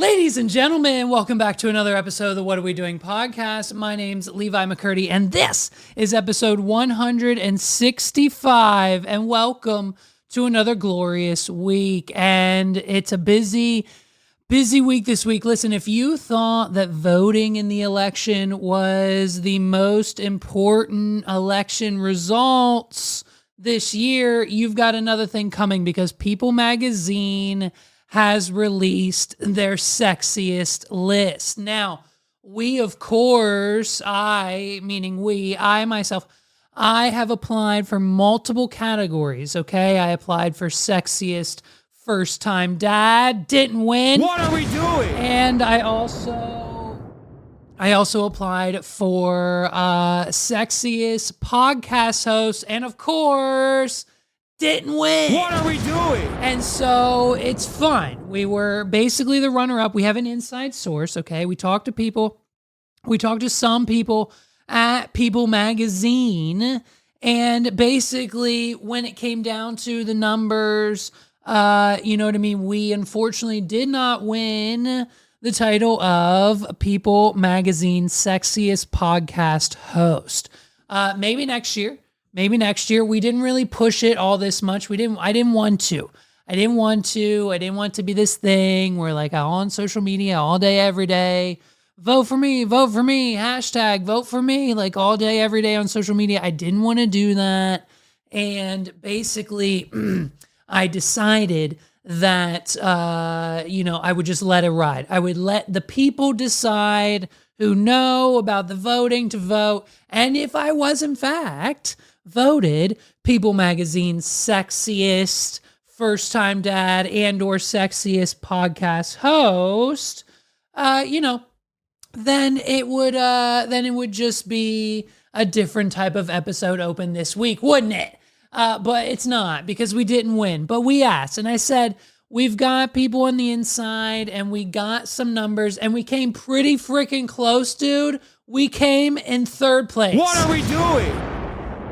Ladies and gentlemen, welcome back to another episode of the What Are We Doing podcast. My name's Levi McCurdy, and this is episode 165, and welcome to another glorious week. And it's a busy week this week. Listen, if you thought that voting in the election was the most important election results this year, you've got another thing coming, because People magazine has released their sexiest list. Now, we, of course, I myself, I have applied for multiple categories, okay? I applied for sexiest first-time dad, didn't win. What are we doing? And I also applied for sexiest podcast host, and of course, didn't win. What are we doing? And so it's fine. We were basically the runner-up. We have an inside source, okay? We talked to people. We talked to some people at People magazine, and basically when it came down to the numbers, you know what I mean? We unfortunately did not win the title of People magazine sexiest podcast host. Maybe next year. We didn't really push it all this much. I didn't want to be this thing where like all on social media all day, every day, vote for me, hashtag vote for me, like all day, every day on social media. I didn't want to do that. And basically I decided that, I would just let it ride. I would let the people decide who know about the voting to vote. And if I was in fact voted People magazine's sexiest first-time dad and or sexiest podcast host, then it would just be a different type of episode open this week, wouldn't it? But it's not, because we didn't win. But we asked, and I said, we've got people on the inside, and we got some numbers, and we came pretty freaking close, dude. We came in third place. What are we doing?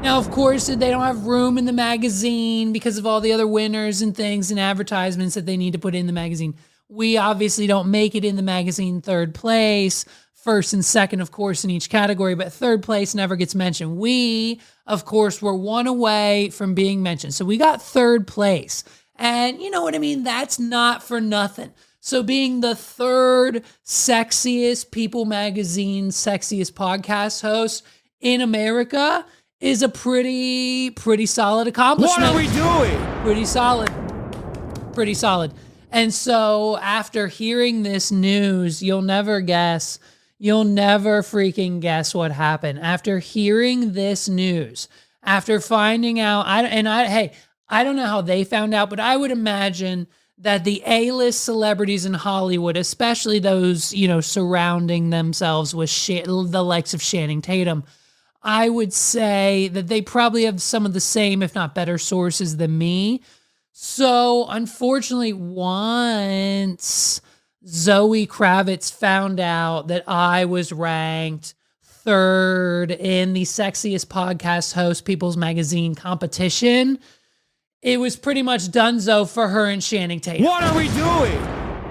Now, of course, they don't have room in the magazine because of all the other winners and things and advertisements that they need to put in the magazine. We obviously don't make it in the magazine third place, first and second, of course, in each category, but third place never gets mentioned. We, of course, were one away from being mentioned. So we got third place. And you know what I mean? That's not for nothing. So being the third sexiest People magazine, sexiest podcast host in America is a pretty solid accomplishment. What are we doing? Pretty solid. And so after hearing this news, you'll never freaking guess what happened. After hearing this news, after finding out, I don't know how they found out, but I would imagine that the A-list celebrities in Hollywood, especially those, surrounding themselves with the likes of Channing Tatum, I would say that they probably have some of the same, if not better, sources than me. So unfortunately, once Zoe Kravitz found out that I was ranked third in the sexiest podcast host People's magazine competition, it was pretty much donezo for her and Channing Tatum. What are we doing?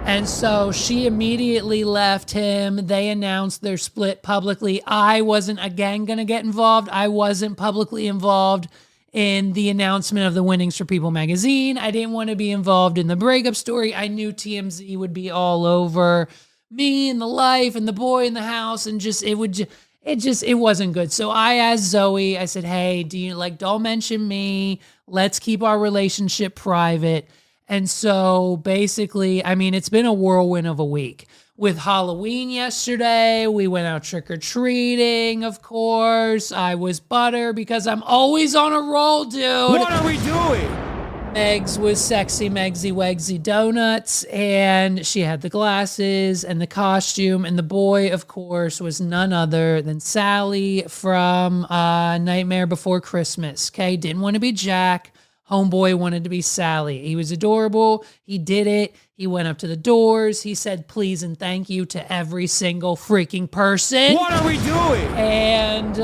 And so she immediately left him. They announced their split publicly. I wasn't, again, going to get involved. I wasn't publicly involved in the announcement of the winnings for People magazine. I didn't want to be involved in the breakup story. I knew TMZ would be all over me and the life and the boy in the house, and it wasn't good. So I asked Zoe, I said, hey, don't mention me. Let's keep our relationship private. And so basically, it's been a whirlwind of a week. With Halloween yesterday, we went out trick-or-treating, of course. I was butter because I'm always on a roll, dude. What are we doing? Megs was sexy Megsy Wegsy Donuts, and she had the glasses and the costume, and the boy, of course, was none other than Sally from Nightmare Before Christmas, okay? Didn't want to be Jack. Homeboy wanted to be Sally. He was adorable. He did it. He went up to the doors. He said please and thank you to every single freaking person. What are we doing? And,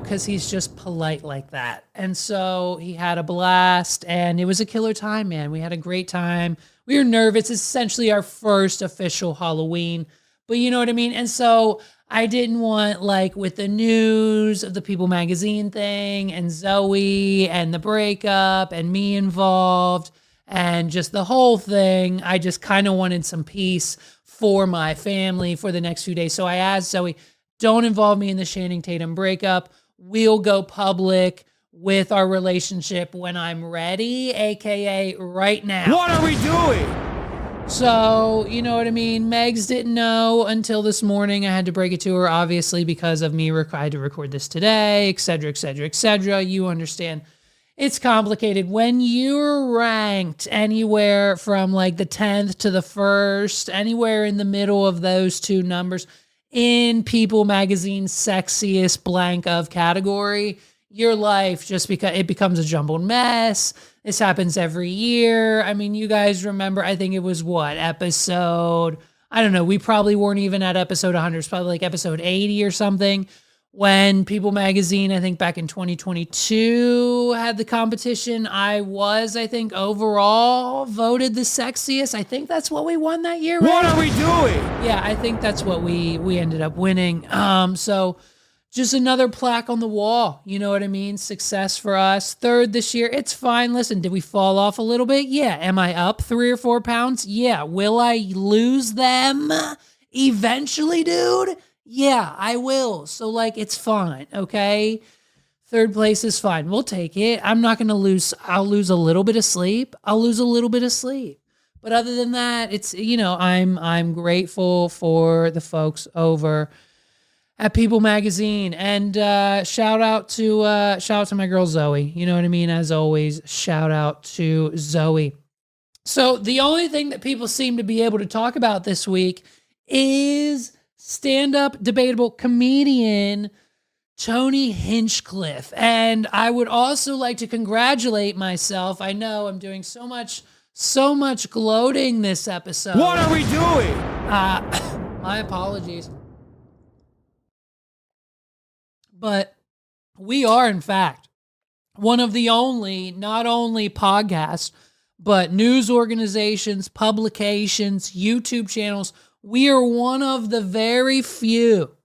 because he's just polite like that. And so he had a blast, and it was a killer time, man. We had a great time. We were nervous. It's essentially our first official Halloween, but you know what I mean? And so I didn't want, like, with the news of the People magazine thing and Zoe and the breakup and me involved and just the whole thing, I just kind of wanted some peace for my family for the next few days. So I asked Zoe, don't involve me in the Channing Tatum breakup. We'll go public with our relationship when I'm ready, AKA right now. What are we doing? So, you know what I mean? Megs didn't know until this morning. I had to break it to her, obviously, because of me. I had to record this today, et cetera, et cetera, et cetera. You understand. It's complicated. When you're ranked anywhere from like the 10th to the 1st, anywhere in the middle of those two numbers in People Magazine's sexiest blank of category, your life just it becomes a jumbled mess. This happens every year. I mean, you guys remember, I think it was episode, I don't know, we probably weren't even at episode 100. It's probably like episode 80 or something, when People Magazine, I think back in 2022, had the competition. I think, overall voted the sexiest. I think that's what we won that year, right? What are we doing? Yeah, I think that's what we ended up winning. So just another plaque on the wall. You know what I mean? Success for us. 3rd this year. It's fine. Listen, did we fall off a little bit? Yeah. Am I up 3 or 4 pounds? Yeah. Will I lose them eventually, dude? Yeah, I will. So, like, it's fine. Okay. 3rd place is fine. We'll take it. I'm not going to lose. I'll lose a little bit of sleep. But other than that, it's, I'm grateful for the folks over at People Magazine, and shout out to my girl Zoe. You know what I mean? As always, shout out to Zoe. So the only thing that people seem to be able to talk about this week is stand-up debatable comedian Tony Hinchcliffe. And I would also like to congratulate myself. I know I'm doing so much gloating this episode. What are we doing? My apologies. But we are, in fact, one of the only, not only podcasts, but news organizations, publications, YouTube channels. We are one of the very few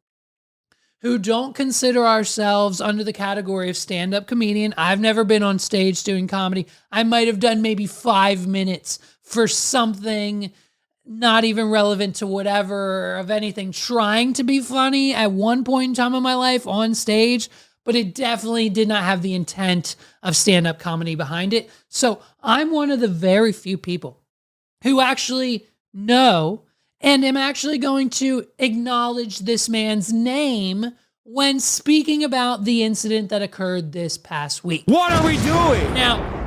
who don't consider ourselves under the category of stand-up comedian. I've never been on stage doing comedy. I might have done maybe 5 minutes for something not even relevant to whatever of anything, trying to be funny at one point in time in my life on stage, but it definitely did not have the intent of stand-up comedy behind it. So I'm one of the very few people who actually know and am actually going to acknowledge this man's name when speaking about the incident that occurred this past week. What are we doing? Now,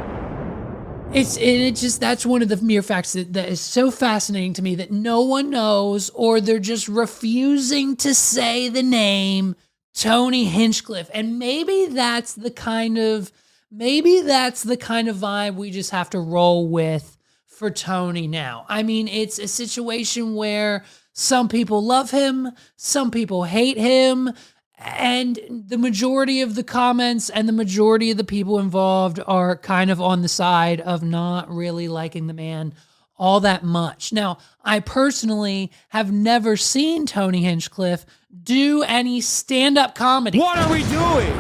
that's one of the mere facts that is so fascinating to me, that no one knows, or they're just refusing to say the name Tony Hinchcliffe. And maybe that's the kind of vibe we just have to roll with for Tony now. I mean, it's a situation where some people love him, some people hate him, and the majority of the comments and the majority of the people involved are kind of on the side of not really liking the man all that much. Now, I personally have never seen Tony Hinchcliffe do any stand-up comedy. What are we doing?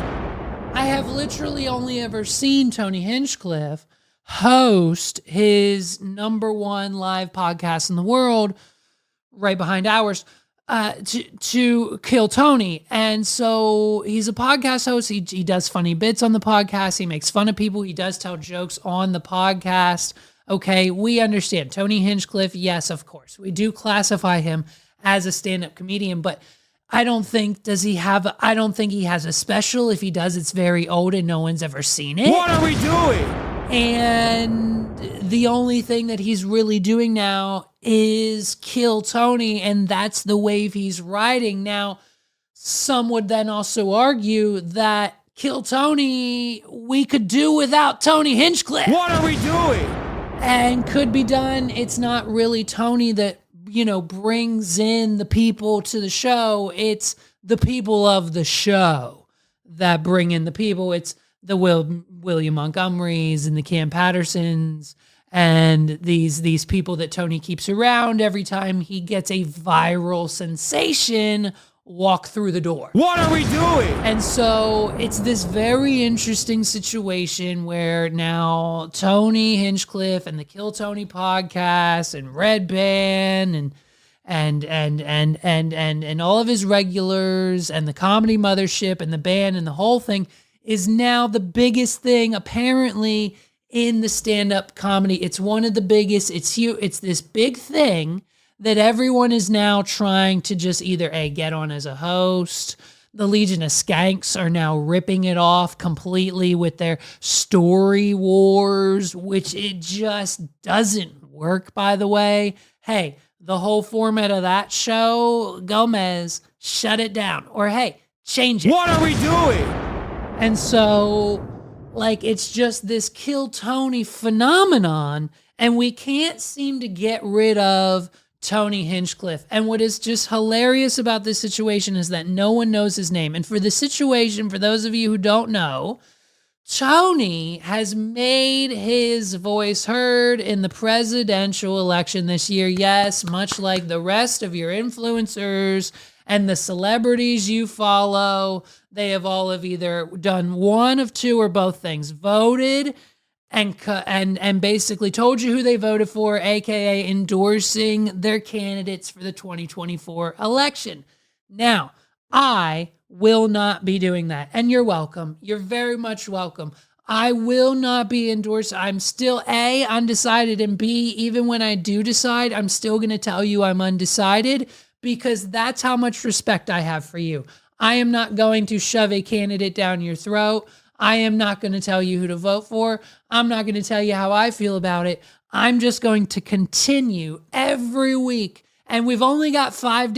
I have literally only ever seen Tony Hinchcliffe host his #1 live podcast in the world, right behind ours, to Kill Tony. And so he's a podcast host. He does funny bits on the podcast. He makes fun of people. He does tell jokes on the podcast. Okay, we understand. Tony Hinchcliffe, yes, of course. We do classify him as a stand-up comedian, but I don't think he has a special. If he does, it's very old and no one's ever seen it. What are we doing? And the only thing that he's really doing now is Kill Tony, and that's the wave he's riding. Now, some would then also argue that Kill Tony, we could do without Tony Hinchcliffe. What are we doing? And could be done. It's not really Tony that, brings in the people to the show. It's the people of the show that bring in the people. It's the William Montgomerys and the Cam Pattersons and these people that Tony keeps around every time he gets a viral sensation walk through the door. What are we doing? And so it's this very interesting situation where now Tony Hinchcliffe and the Kill Tony podcast and Red Band and all of his regulars and the Comedy Mothership and the band and the whole thing is now the biggest thing apparently in the stand-up comedy. It's one of the biggest. It's huge. It's this big thing that everyone is now trying to just either get on as a host. The Legion of Skanks are now ripping it off completely with their story wars, which it just doesn't work, by the way. Hey, the whole format of that show, Gomez, shut it down. Or hey, change it. What are we doing? And so, like, it's just this Kill Tony phenomenon, and we can't seem to get rid of Tony Hinchcliffe. And what is just hilarious about this situation is that no one knows his name. And for the situation, for those of you who don't know, Tony has made his voice heard in the presidential election this year. Yes, much like the rest of your influencers and the celebrities you follow, they have all either done one of two or both things: voted and basically told you who they voted for, aka endorsing their candidates for the 2024 election. Now, I will not be doing that, and you're welcome. You're very much welcome. I will not be endorsed. I'm still A, undecided, and B, even when I do decide, I'm still going to tell you I'm undecided, because that's how much respect I have for you. I am not going to shove a candidate down your throat. I am not going to tell you who to vote for. I'm not going to tell you how I feel about it. I'm just going to continue every week. And we've only got 4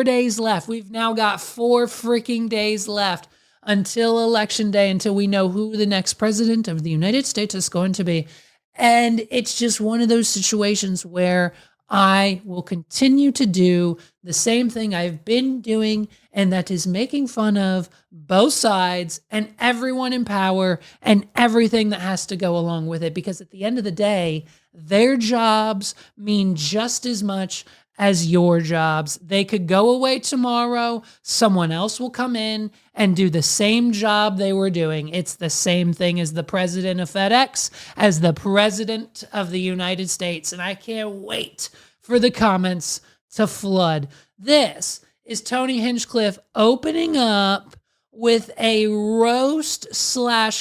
days left. We've now got 4 freaking days left until Election Day, until we know who the next president of the United States is going to be. And it's just one of those situations where I will continue to do the same thing I've been doing, and that is making fun of both sides and everyone in power and everything that has to go along with it. Because at the end of the day, their jobs mean just as much as your jobs. They could go away tomorrow. Someone else will come in and do the same job they were doing. It's the same thing as the president of FedEx, as the president of the United States. And I can't wait for the comments to flood. This is Tony Hinchcliffe opening up with a roast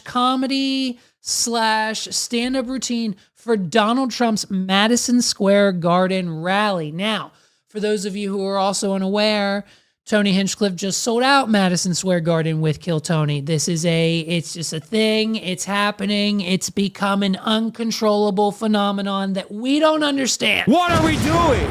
/ comedy / stand-up routine for Donald Trump's Madison Square Garden rally. Now, for those of you who are also unaware, Tony Hinchcliffe just sold out Madison Square Garden with Kill Tony. It's just a thing. It's happening. It's become an uncontrollable phenomenon that we don't understand. What are we doing?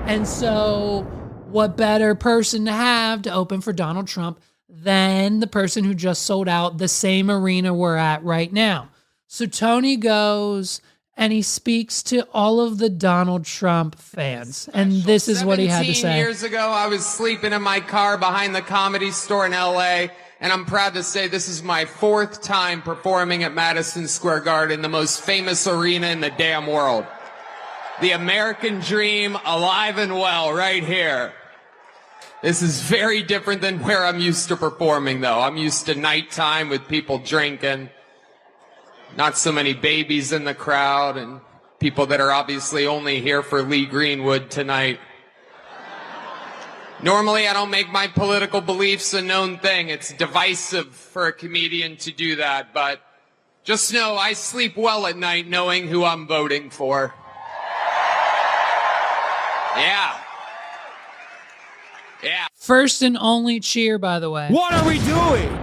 And so, what better person to have to open for Donald Trump than the person who just sold out the same arena we're at right now? So Tony goes and he speaks to all of the Donald Trump fans. And this is what he had to say. 17 years ago, I was sleeping in my car behind the Comedy Store in L.A., and I'm proud to say this is my 4th time performing at Madison Square Garden, the most famous arena in the damn world. The American dream alive and well right here. This is very different than where I'm used to performing, though. I'm used to nighttime with people drinking. Not so many babies in the crowd, and people that are obviously only here for Lee Greenwood tonight. Normally, I don't make my political beliefs a known thing. It's divisive for a comedian to do that, but just know I sleep well at night knowing who I'm voting for. Yeah. Yeah. First and only cheer, by the way. What are we doing?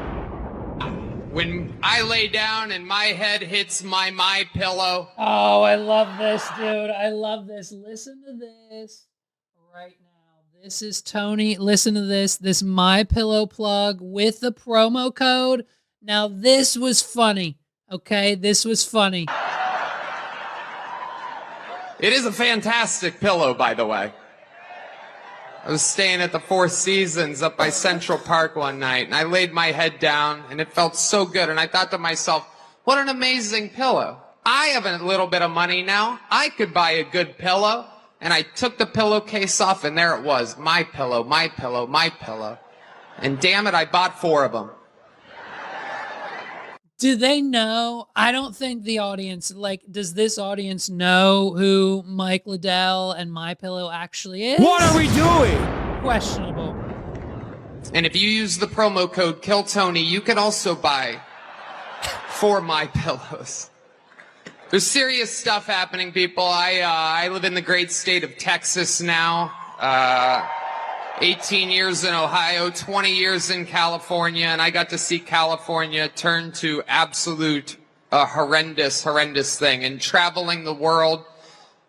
When I lay down and my head hits my pillow. Oh, I love this, dude. I love this. Listen to this right now. This is Tony. Listen to this. This My Pillow plug with the promo code. Now, this was funny. Okay, this was funny. It is a fantastic pillow, by the way. I was staying at the Four Seasons up by Central Park one night, and I laid my head down, and it felt so good, and I thought to myself, what an amazing pillow. I have a little bit of money now. I could buy a good pillow. And I took the pillowcase off, and there it was. My pillow, my pillow, my pillow. And damn it, I bought 4 of them. Do they know? I don't think the audience, does this audience know who Mike Liddell and My Pillow actually is? What are we doing? Questionable. And if you use the promo code KillTony, you can also buy 4 My Pillows. There's serious stuff happening, people. I live in the great state of Texas now. 18 years in Ohio, 20 years in California, and I got to see California turn to absolute horrendous thing. And traveling the world,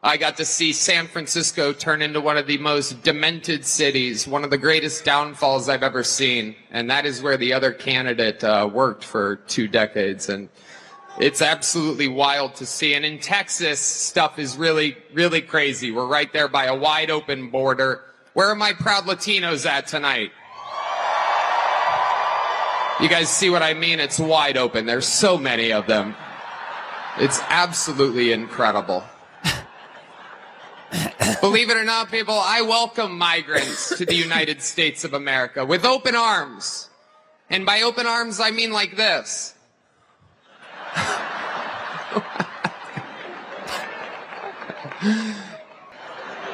I got to see San Francisco turn into one of the most demented cities, one of the greatest downfalls I've ever seen. And that is where the other candidate worked for 2 decades. And it's absolutely wild to see. And in Texas, stuff is really, really crazy. We're right there by a wide open border. Where are my proud Latinos at tonight? You guys see what I mean? It's wide open. There's so many of them. It's absolutely incredible. Believe it or not, people, I welcome migrants to the United States of America with open arms. And by open arms, I mean like this.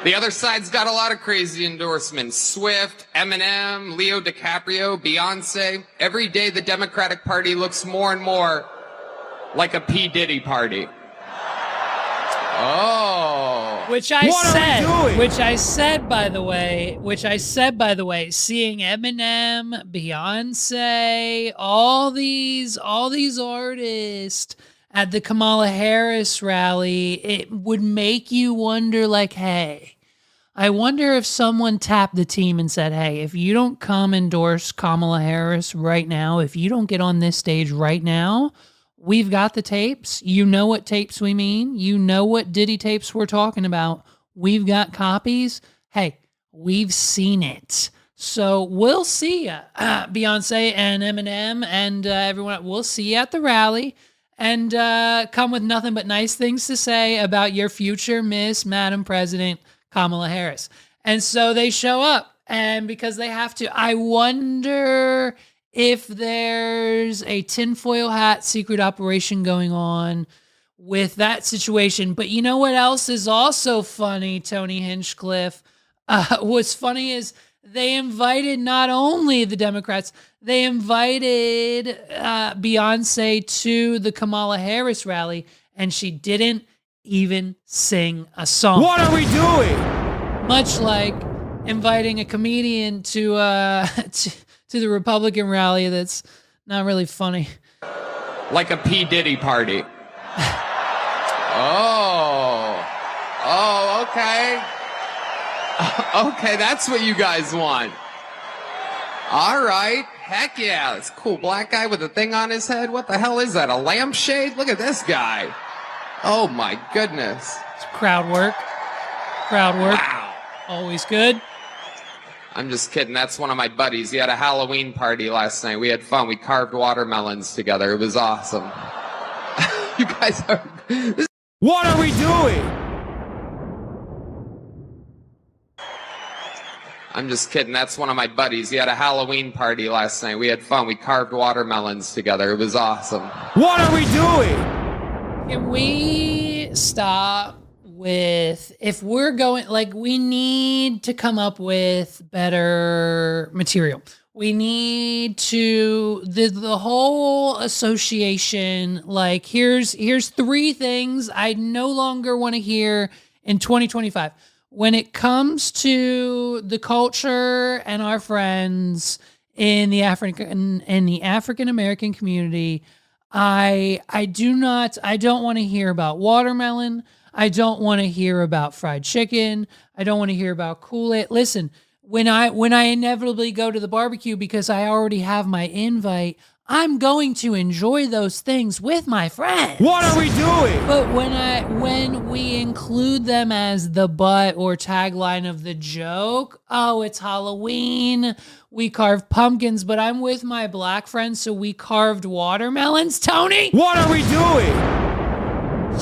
The other side's got a lot of crazy endorsements. Swift, Eminem, Leo DiCaprio, Beyonce. Every day the Democratic Party looks more and more like a P. Diddy party. Oh. Which I said, by the way, seeing Eminem, Beyonce, all these artists at the Kamala Harris rally, it would make you wonder, hey, I wonder if someone tapped the team and said, hey, if you don't come endorse Kamala Harris right now, if you don't get on this stage right now, we've got the tapes. You know what tapes we mean. You know what Diddy tapes we're talking about. We've got copies. Hey, we've seen it. So we'll see you, Beyonce and Eminem and everyone. We'll see you at the rally. And come with nothing but nice things to say about your future Miss Madam President Kamala Harris. And so they show up, and because they have to, I wonder if there's a tinfoil hat secret operation going on with that situation. But you know what else is also funny, Tony Hinchcliffe? What's funny is they invited not only the Democrats, they invited Beyonce to the Kamala Harris rally, and she didn't even sing a song. What are we doing? Much like inviting a comedian to the Republican rally that's not really funny. Like a P. Diddy party. Oh, okay. Okay, that's what you guys want. All right. Heck yeah. It's a cool black guy with a thing on his head. What the hell is that? A lampshade? Look at this guy. Oh my goodness. It's crowd work. Wow. Always good. I'm just kidding. That's one of my buddies. He had a Halloween party last night. We had fun. We carved watermelons together. It was awesome. You guys are... What are we doing? I'm just kidding. That's one of my buddies. He had a Halloween party last night. We had fun. We carved watermelons together. It was awesome. What are we doing? Can we stop with, if we're going, we need to come up with better material. We need to, the whole association, here's 3 things I no longer want to hear in 2025. When it comes to the culture and our friends in the African American community, I don't want to hear about watermelon. I don't want to hear about fried chicken. I don't want to hear about Kool-Aid. Listen, when I inevitably go to the barbecue because I already have my invite, I'm going to enjoy those things with my friends. What are we doing? But when we include them as the butt or tagline of the joke, oh, it's Halloween, we carved pumpkins, but I'm with my black friends, so we carved watermelons, Tony? What are we doing?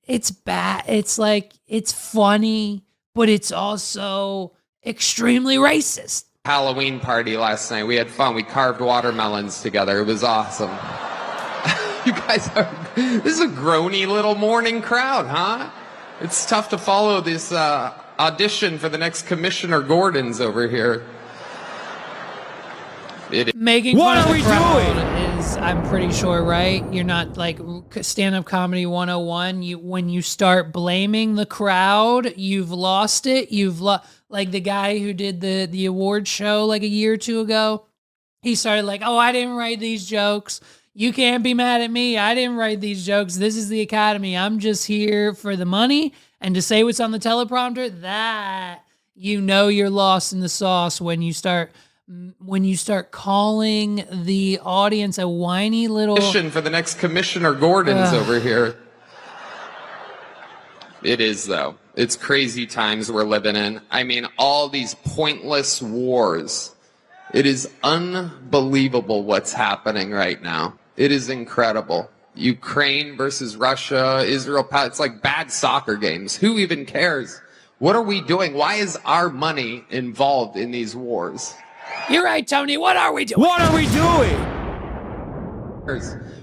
It's bad. It's like, it's funny, but it's also extremely racist. Halloween party last night. We had fun. We carved watermelons together. It was awesome. You guys this is a groany little morning crowd, huh? It's tough to follow this audition for the next Commissioner Gordon's over here. Making fun of the crowd is, I'm pretty sure, right? You're not like stand-up comedy 101. When you start blaming the crowd, you've lost it. Like the guy who did the award show like a year or two ago. He started like, oh, I didn't write these jokes. You can't be mad at me. I didn't write these jokes. This is the Academy. I'm just here for the money and to say what's on the teleprompter. That, you're lost in the sauce when you start calling the audience a whiny little... For the next Commissioner Gordon's over here. It is, though. It's crazy times we're living in. I mean, all these pointless wars. It is unbelievable what's happening right now. It is incredible. Ukraine versus Russia, Israel, it's like bad soccer games. Who even cares? What are we doing? Why is our money involved in these wars? You're right, Tony. What are we doing? What are we doing?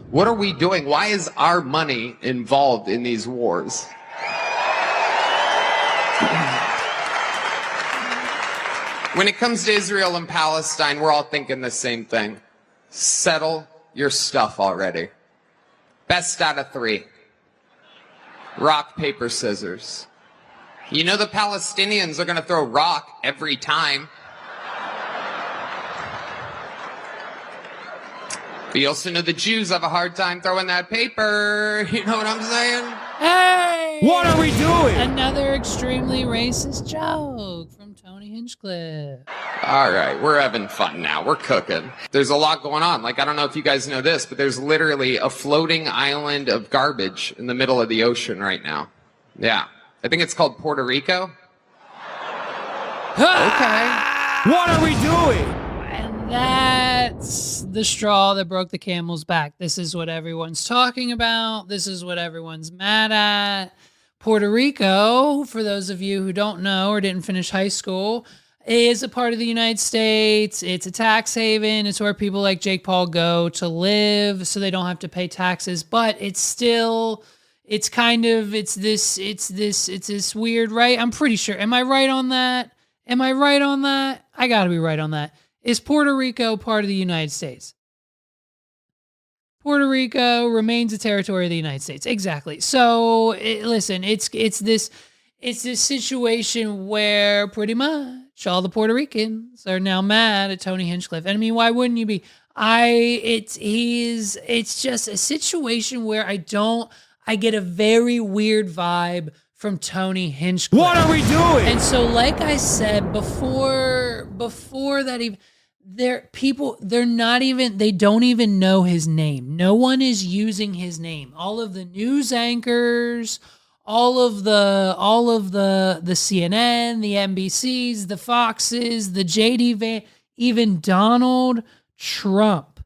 What are we doing? Why is our money involved in these wars? When it comes to Israel and Palestine, we're all thinking the same thing. Settle your stuff already. Best out of 3. Rock, paper, scissors. You know the Palestinians are going to throw rock every time. But you also know the Jews have a hard time throwing that paper. You know what I'm saying? Hey! What are we doing? Another extremely racist joke from Tony Hinchcliffe. All right, we're having fun now. We're cooking. There's a lot going on. Like, I don't know if you guys know this, but there's literally a floating island of garbage in the middle of the ocean right now. Yeah. I think it's called Puerto Rico. Okay. What are we doing? And that's the straw that broke the camel's back. This is what everyone's talking about. This is what everyone's mad at. Puerto Rico, for those of you who don't know or didn't finish high school, is a part of the United States. It's a tax haven. It's where people like Jake Paul go to live so they don't have to pay taxes. But it's still, it's this weird, right? I'm pretty sure. Am I right on that? I gotta be right on that. Is Puerto Rico part of the United States? Puerto Rico remains a territory of the United States. Exactly. So listen, it's this situation where pretty much all the Puerto Ricans are now mad at Tony Hinchcliffe. And I mean, why wouldn't you be? It's just a situation where I get a very weird vibe from Tony Hinchcliffe. What are we doing? And so, like I said before that, even they don't even know his name. No one is using his name. All of the news anchors, all of the CNN, the NBCs, the Foxes, the JD Van, even Donald Trump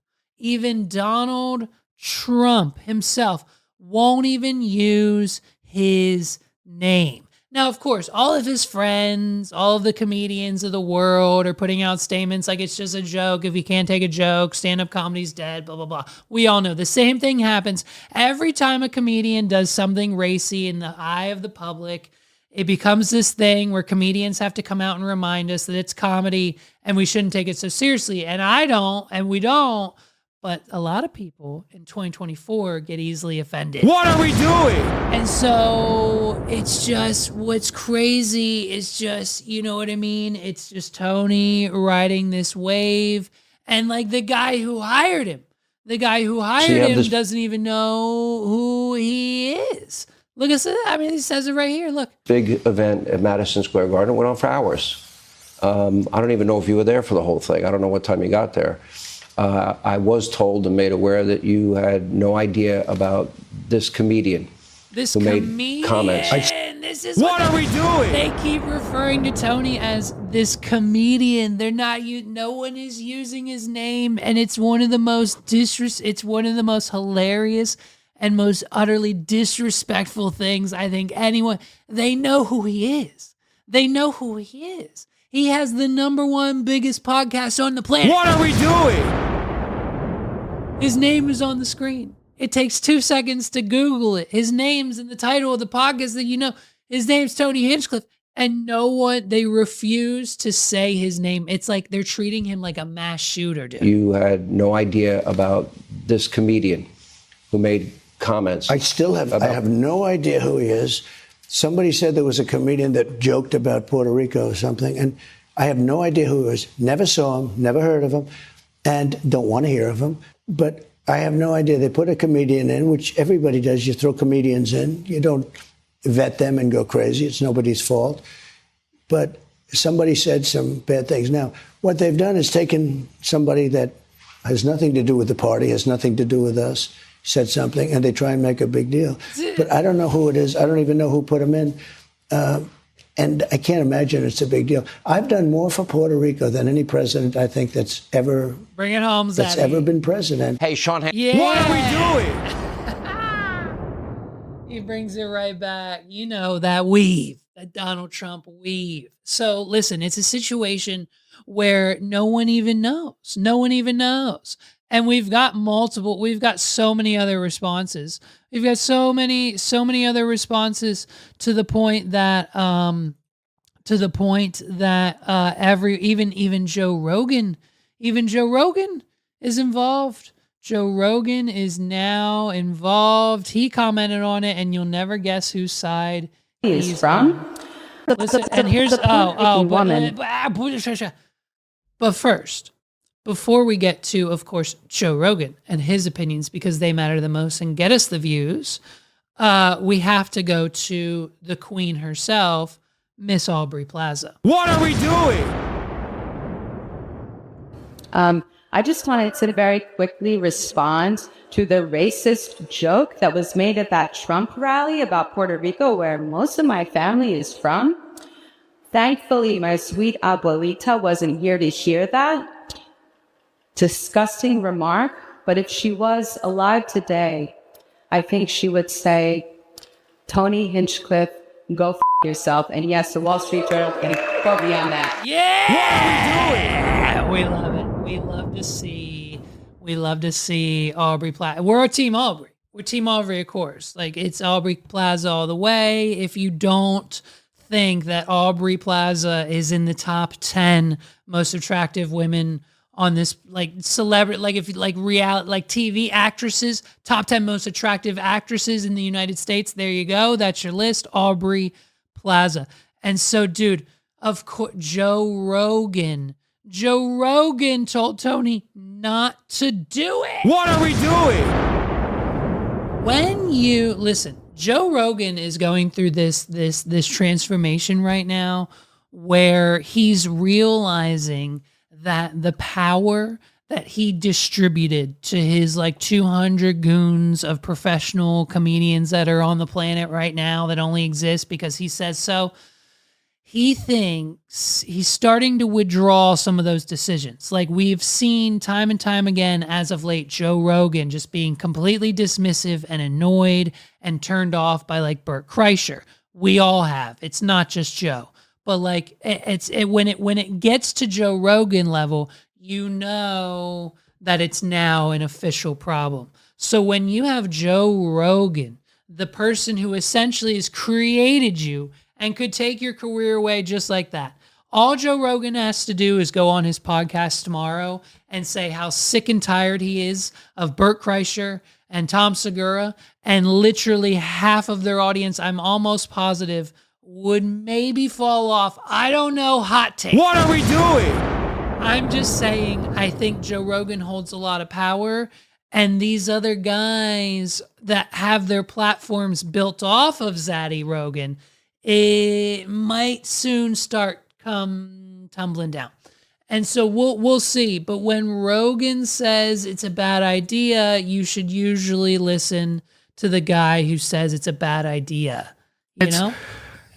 himself won't even use his name. Now, of course, all of his friends, all of the comedians of the world are putting out statements like it's just a joke. If you can't take a joke, stand-up comedy's dead, blah, blah, blah. We all know the same thing happens every time a comedian does something racy in the eye of the public. It becomes this thing where comedians have to come out and remind us that it's comedy and we shouldn't take it so seriously. And I don't, and we don't. But a lot of people in 2024 get easily offended. What are we doing? And so it's just, what's crazy is just, you know what I mean? It's just Tony riding this wave. And like the guy who hired him doesn't even know who he is. Look at that. I mean, he says it right here. Look. Big event at Madison Square Garden. It went on for hours. I don't even know if you were there for the whole thing. I don't know what time you got there. I was told and made aware that you had no idea about this comedian This who made comedian. comments. This is What are we doing? They keep referring to Tony as this comedian. They're not. No one is using his name, and it's one of the most It's one of the most hilarious and most utterly disrespectful things I think anyone. They know who he is. They know who he is. He has the #1 biggest podcast on the planet. What are we doing? His name is on the screen. It takes 2 seconds to Google it. His name's in the title of the podcast that you know. His name's Tony Hinchcliffe. And they refuse to say his name. It's like they're treating him like a mass shooter, dude. You had no idea about this comedian who made comments. I have no idea who he is. Somebody said there was a comedian that joked about Puerto Rico or something, and I have no idea who he is. Never saw him, never heard of him, and don't want to hear of him. But I have no idea. They put a comedian in, which everybody does. You throw comedians in. You don't vet them and go crazy. It's nobody's fault. But somebody said some bad things. Now, what they've done is taken somebody that has nothing to do with the party, has nothing to do with us, said something, and they try and make a big deal. But I don't know who it is. I don't even know who put him in. And I can't imagine it's a big deal. I've done more for Puerto Rico than any president I think that's ever Bring it home, that's Zaddy. ever been president. Hey, Sean. Yeah. What are we doing? He brings it right back. You know, that weave, that Donald Trump weave. So listen, it's a situation where no one even knows. No one even knows. And we've got so many other responses. We've got so many other responses to the point that even Joe Rogan is involved. Joe Rogan is now involved. He commented on it, and you'll never guess whose side he's from. Listen, and here's but first, before we get to, of course, Joe Rogan and his opinions, because they matter the most and get us the views, we have to go to the queen herself, Miss Aubrey Plaza. What are we doing? I just wanted to very quickly respond to the racist joke that was made at that Trump rally about Puerto Rico, where most of my family is from. Thankfully, my sweet abuelita wasn't here to hear that disgusting remark, but if she was alive today, I think she would say, Tony Hinchcliffe, go yourself. And yes, the Wall Street Journal can quote me on that. Yeah! We love it. We love to see Aubrey Plaza. We're a Team Aubrey. We're Team Aubrey, of course. Like, it's Aubrey Plaza all the way. If you don't think that Aubrey Plaza is in the top 10 most attractive women on this, like, celebrity, like, if you like reality, like TV actresses, top 10 most attractive actresses in the United States, there you go. That's your list, Aubrey Plaza. And so, dude, of course, Joe Rogan told Tony not to do it. What are we doing? When you listen, Joe Rogan is going through this transformation right now where he's realizing that the power that he distributed to his like 200 goons of professional comedians that are on the planet right now that only exist because he says so, he thinks he's starting to withdraw some of those decisions. Like we've seen time and time again as of late, Joe Rogan just being completely dismissive and annoyed and turned off by like Bert Kreischer. We all have. It's not just Joe. But like when it gets to Joe Rogan level, you know that it's now an official problem. So when you have Joe Rogan, the person who essentially has created you and could take your career away just like that, all Joe Rogan has to do is go on his podcast tomorrow and say how sick and tired he is of Bert Kreischer and Tom Segura, and literally half of their audience, I'm almost positive, would maybe fall off. I don't know, hot take. What are we doing? I'm just saying, I think Joe Rogan holds a lot of power, and these other guys that have their platforms built off of Zaddy Rogan, it might soon start come tumbling down. And so we'll see. But when Rogan says it's a bad idea, you should usually listen to the guy who says it's a bad idea. You know?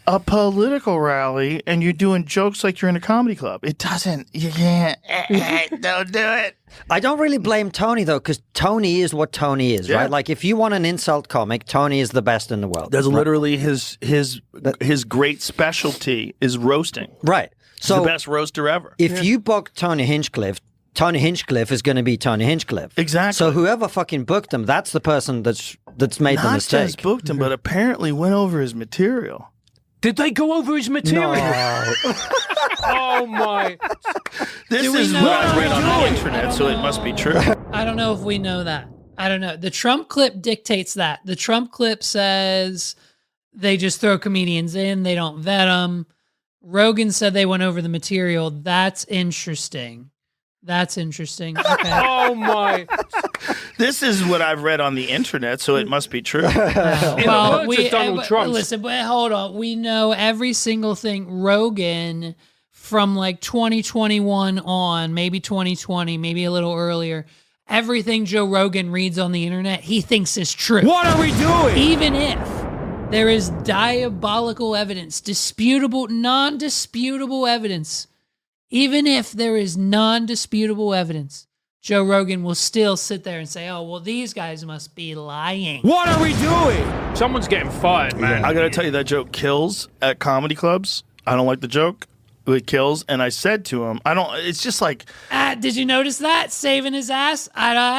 A political rally and you're doing jokes like you're in a comedy club. It doesn't, you can't, don't do it. I don't really blame Tony, though, because Tony is what Tony is, right? Like, if you want an insult comic, Tony is the best in the world. That's literally his great specialty is roasting. Right. So He's the best roaster ever. If you book Tony Hinchcliffe is going to be Tony Hinchcliffe. Exactly. So whoever fucking booked him, that's the person that's made the mistake. Not just booked him, but apparently went over his material. Did they go over his material? No. Oh my! This is what I read on the internet, so it must be true. I don't know if we know that. I don't know. The Trump clip dictates that. The Trump clip says they just throw comedians in, they don't vet them. Rogan said they went over the material. That's interesting. That's interesting. Okay. Oh my! This is what I've read on the internet, so it must be true. Well, we Donald Trump. Listen, but hold on. We know every single thing Rogan from like 2021 on, maybe 2020, maybe a little earlier. Everything Joe Rogan reads on the internet, he thinks is true. What are we doing? Even if there is diabolical evidence, disputable, non-disputable evidence. Even if there is non-disputable evidence, Joe Rogan will still sit there and say, oh, well, these guys must be lying. What are we doing? Someone's getting fired, man. I got to tell you, that joke kills at comedy clubs. I don't like the joke. It kills. And I said to him, it's just like. Did you notice that? Saving his ass?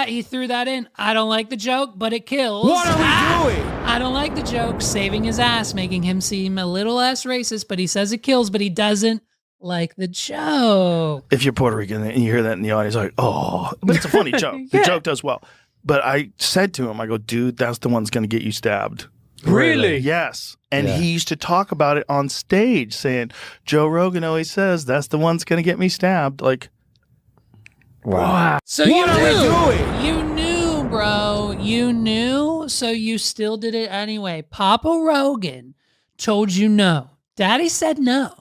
He threw that in. I don't like the joke, but it kills. What are we doing? I don't like the joke. Saving his ass, making him seem a little less racist, but he says it kills, but he doesn't like the joke. If you're Puerto Rican and you hear that in the audience, like, oh, but it's a funny joke. The joke does well. But I said to him, I go, dude, that's the one's going to get you stabbed. Really? Yes. And he used to talk about it on stage, saying, Joe Rogan always says, that's the one's going to get me stabbed. Like, wow. So what are we doing? You knew, bro. You knew, so you still did it anyway. Papa Rogan told you no. Daddy said no.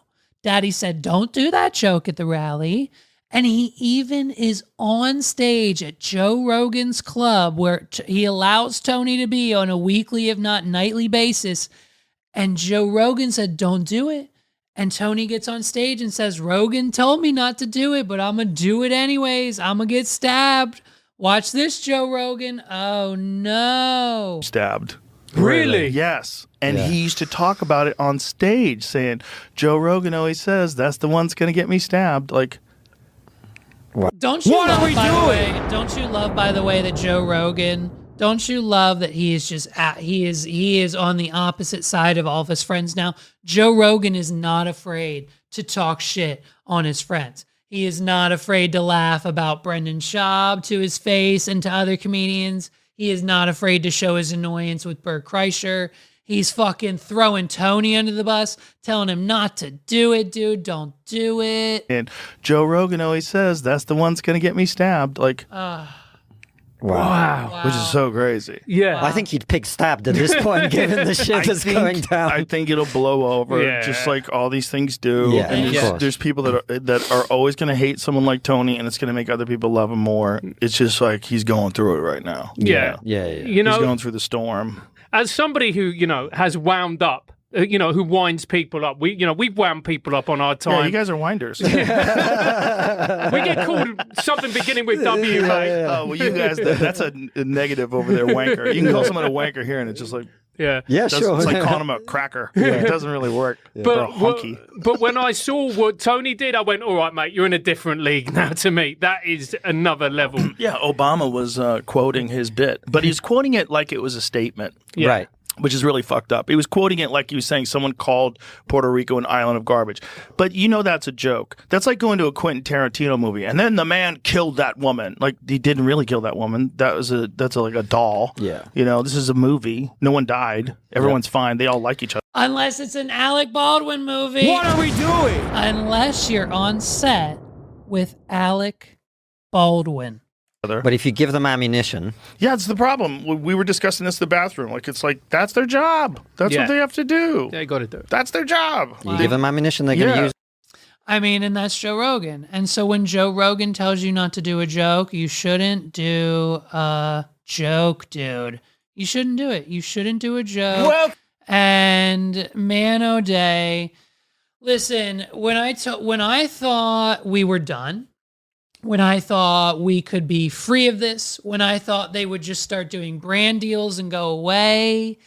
Daddy said, don't do that joke at the rally. And he even is on stage at Joe Rogan's club where he allows Tony to be on a weekly, if not nightly basis. And Joe Rogan said, don't do it. And Tony gets on stage and says, Rogan told me not to do it, but I'm going to do it anyways. I'm going to get stabbed. Watch this, Joe Rogan. Oh, no. stabbed. Really? Yes. And he used to talk about it on stage, saying, Joe Rogan always says, that's the one's going to get me stabbed. Like, Don't you What love, are we by the doing? way, don't you love, by the way, that Joe Rogan, don't you love that he is just, he is on the opposite side of all of his friends now? Joe Rogan is not afraid to talk shit on his friends. He is not afraid to laugh about Brendan Schaub to his face and to other comedians. He is not afraid to show his annoyance with Bert Kreischer. He's fucking throwing Tony under the bus, telling him not to do it, dude. Don't do it. and Joe Rogan always says, that's the one's going to get me stabbed. Like, Wow. which is so crazy. Yeah. I think he'd pick stabbed at this point, given the shit that's going down. I think it'll blow over, Yeah. just like all these things do. Yeah, and of there's, course. there's people that are always going to hate someone like Tony, and it's going to make other people love him more. It's just like he's going through it right now. Yeah. Yeah. You He's know, going through the storm. as somebody who, has wound up, who winds people up, we've wound people up on our Yeah, time. you guys are winders. We get called something beginning with W, mate. Oh, well, you guys, that's a negative over there, wanker. You can call someone a wanker here, and it's just like, Yeah. Yeah, sure. it's like calling him a cracker. It doesn't really work. Or a But, hunky. but when I saw what Tony did, I went, all right, mate, you're in a different league now to me. That is another level. Yeah, Obama was quoting his bit, but he's quoting it like it was a statement. Yeah. Right. Which is really fucked up. He was quoting it like he was saying someone called Puerto Rico an island of garbage. But that's a joke. That's like going to a Quentin Tarantino movie, and then the man killed that woman. Like, he didn't really kill that woman. That's like a doll. Yeah. This is a movie. No one died. Everyone's fine. They all like each other. Unless it's an Alec Baldwin movie. What are we doing? Unless you're on set with Alec Baldwin. But if you give them ammunition, Yeah, it's the problem. We were discussing this in the bathroom. Like, it's like, that's their job. That's Yeah. what they have to do. They got to do it. That's their job. you give them ammunition, they're going to Yeah. use. I mean, and that's Joe Rogan. And so when Joe Rogan tells you not to do a joke, you shouldn't do a joke, dude. You shouldn't do it. You shouldn't do a joke. And man, oh day. Listen, when I thought we were done, when I thought we could be free of this, when I thought they would just start doing brand deals and go away,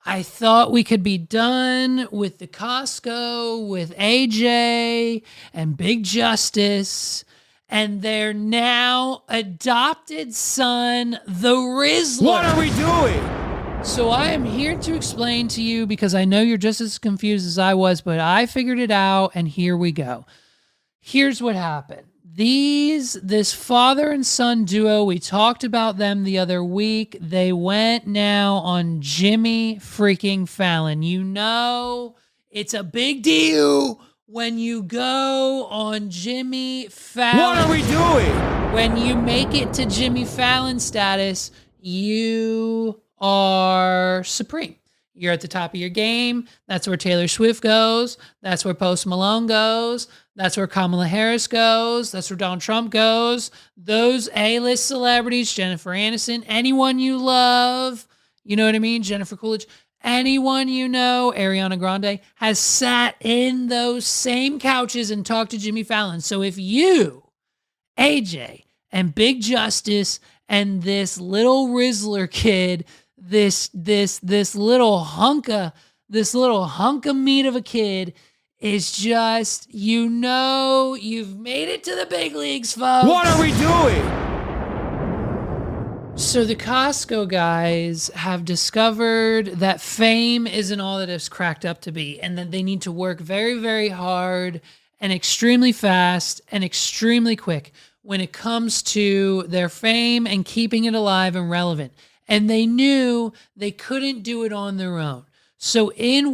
I thought we could be done with the Costco, with AJ and Big Justice, and their now adopted son, the Rizzler. What are we doing? So I am here to explain to you, because I know you're just as confused as I was, but I figured it out, and here we go. Here's what happened. This father and son duo, we talked about them the other week. They went now on Jimmy freaking Fallon. You know, it's a big deal when you go on Jimmy Fallon. What are we doing? When you make it to Jimmy Fallon status, you are supreme. You're at the top of your game. That's where Taylor Swift goes. That's where Post Malone goes. That's where Kamala Harris goes. That's where Donald Trump goes. Those A-list celebrities, Jennifer Aniston, anyone you love, you know what I mean? Jennifer Coolidge, anyone you know, Ariana Grande, has sat in those same couches and talked to Jimmy Fallon. So if you, AJ, and Big Justice, and this little Rizzler kid, this little hunk of meat of a kid is just, you know, you've made it to the big leagues, folks. What are we doing? So the Costco guys have discovered that fame isn't all that it's cracked up to be, and that they need to work very, very hard and extremely fast and extremely quick when it comes to their fame and keeping it alive and relevant. And they knew they couldn't do it on their own. So in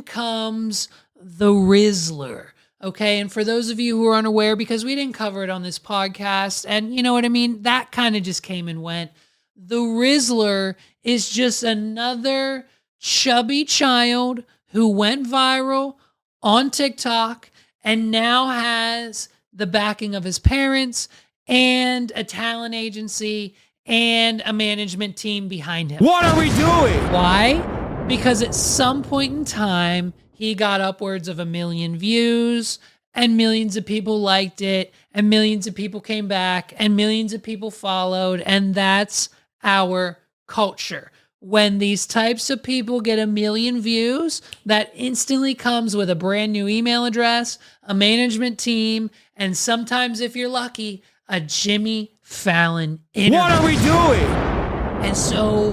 comes the Rizzler. Okay, and for those of you who are unaware, because we didn't cover it on this podcast, and you know what I mean, that kind of just came and went. The Rizzler is just another chubby child who went viral on TikTok and now has the backing of his parents and a talent agency and a management team behind him. What are we doing? Why? Because at some point in time, he got upwards of 1 million views, and millions of people liked it, and millions of people came back, and millions of people followed, and that's our culture. When these types of people get 1 million views, that instantly comes with a brand new email address, a management team, and sometimes, if you're lucky, a Jimmy Fallon interview. What are we doing? And so,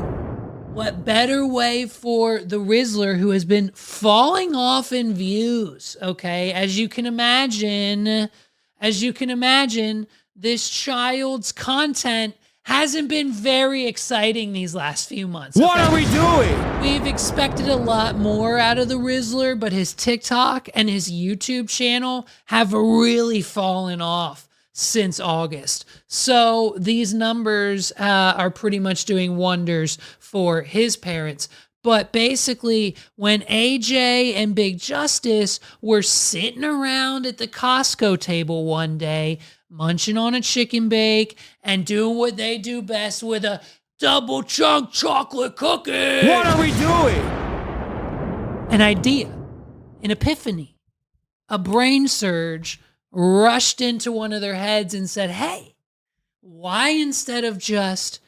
what better way for the Rizzler, who has been falling off in views, okay? As you can imagine, this child's content hasn't been very exciting these last few months. What are we doing? We've expected a lot more out of the Rizzler, but his TikTok and his YouTube channel have really fallen off since August. So these numbers are pretty much doing wonders for his parents. But basically, when AJ and Big Justice were sitting around at the Costco table one day, munching on a chicken bake and doing what they do best with a double chunk chocolate cookie. What are we doing? An idea, an epiphany, a brain surge rushed into one of their heads and said, hey, why instead of just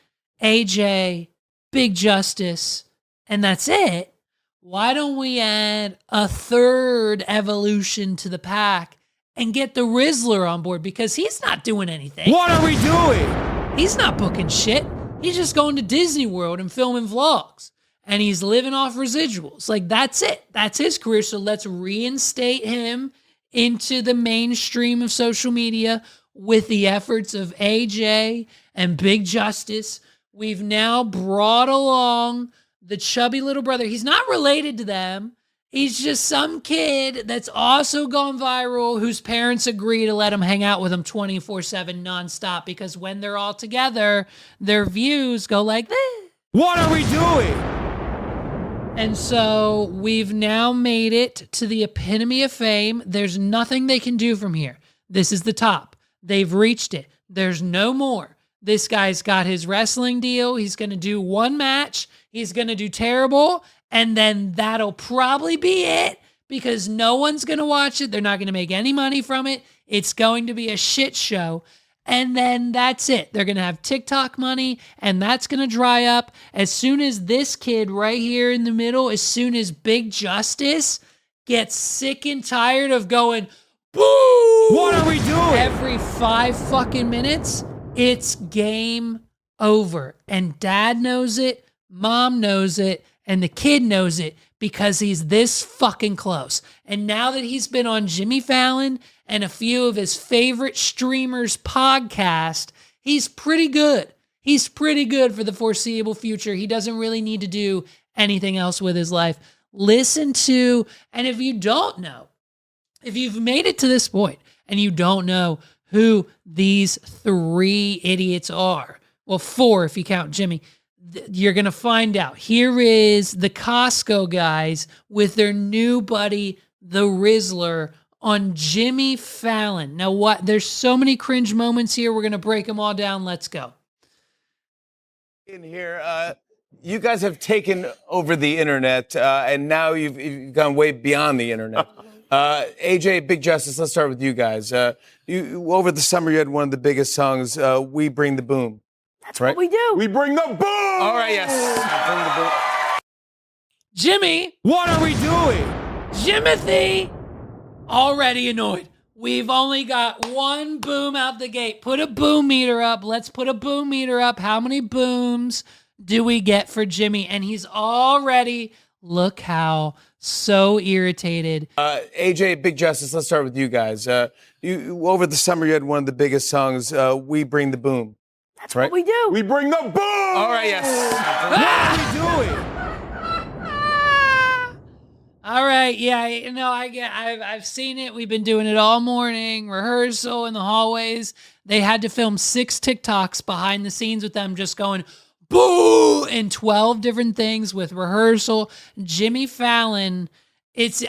AJ, Big Justice, and that's it, why don't we add a third evolution to the pack and get the Rizzler on board? Because he's not doing anything. What are we doing? He's not booking shit. He's just going to Disney World and filming vlogs. And he's living off residuals. Like, that's it. That's his career. So let's reinstate him into the mainstream of social media with the efforts of AJ and Big Justice. We've now brought along the chubby little brother. He's not related to them. He's just some kid that's also gone viral whose parents agree to let him hang out with him 24/7 nonstop, because when they're all together, their views go like this. What are we doing? And so we've now made it to the epitome of fame. There's nothing they can do from here. This is the top. They've reached it. There's no more. This guy's got his wrestling deal. He's going to do one match. He's going to do terrible. And then that'll probably be it because no one's going to watch it. They're not going to make any money from it. It's going to be a shit show. And then that's it. They're going to have TikTok money and that's going to dry up. As soon as this kid right here in the middle, as soon as Big Justice gets sick and tired of going, boo! What are we doing? Every 5 fucking minutes, it's game over. And dad knows it, mom knows it, and the kid knows it because he's this fucking close. And now that he's been on Jimmy Fallon and a few of his favorite streamers' podcast, he's pretty good. He's pretty good for the foreseeable future. He doesn't really need to do anything else with his life. Listen to, and if you don't know, if you've made it to this point and you don't know who these 3 idiots are, well, 4 if you count Jimmy, you're going to find out. Here is the Costco guys with their new buddy, the Rizzler, on Jimmy Fallon. Now, what? There's so many cringe moments here. We're going to break them all down. Let's go. In here, you guys have taken over the internet, and now you've gone way beyond the internet. AJ, Big Justice, let's start with you guys. Over the summer, you had one of the biggest songs, We Bring the Boom. That's right. What we do. We bring the boom! All right, yes. Bring the boom. Jimmy! What are we doing? Jimothy! Already annoyed. We've only got 1 boom out the gate. Put a boom meter up. Let's put a boom meter up. How many booms do we get for Jimmy? And he's already, look how so irritated. AJ, Big Justice, let's start with you guys. Over the summer, you had one of the biggest songs, We Bring the Boom. That's right. What we do. We bring the boom! All right, yes. What are we doing? All right, yeah, I've seen it. We've been doing it all morning, rehearsal in the hallways. They had to film 6 TikToks behind the scenes with them just going, boo, and 12 different things with rehearsal. Jimmy Fallon,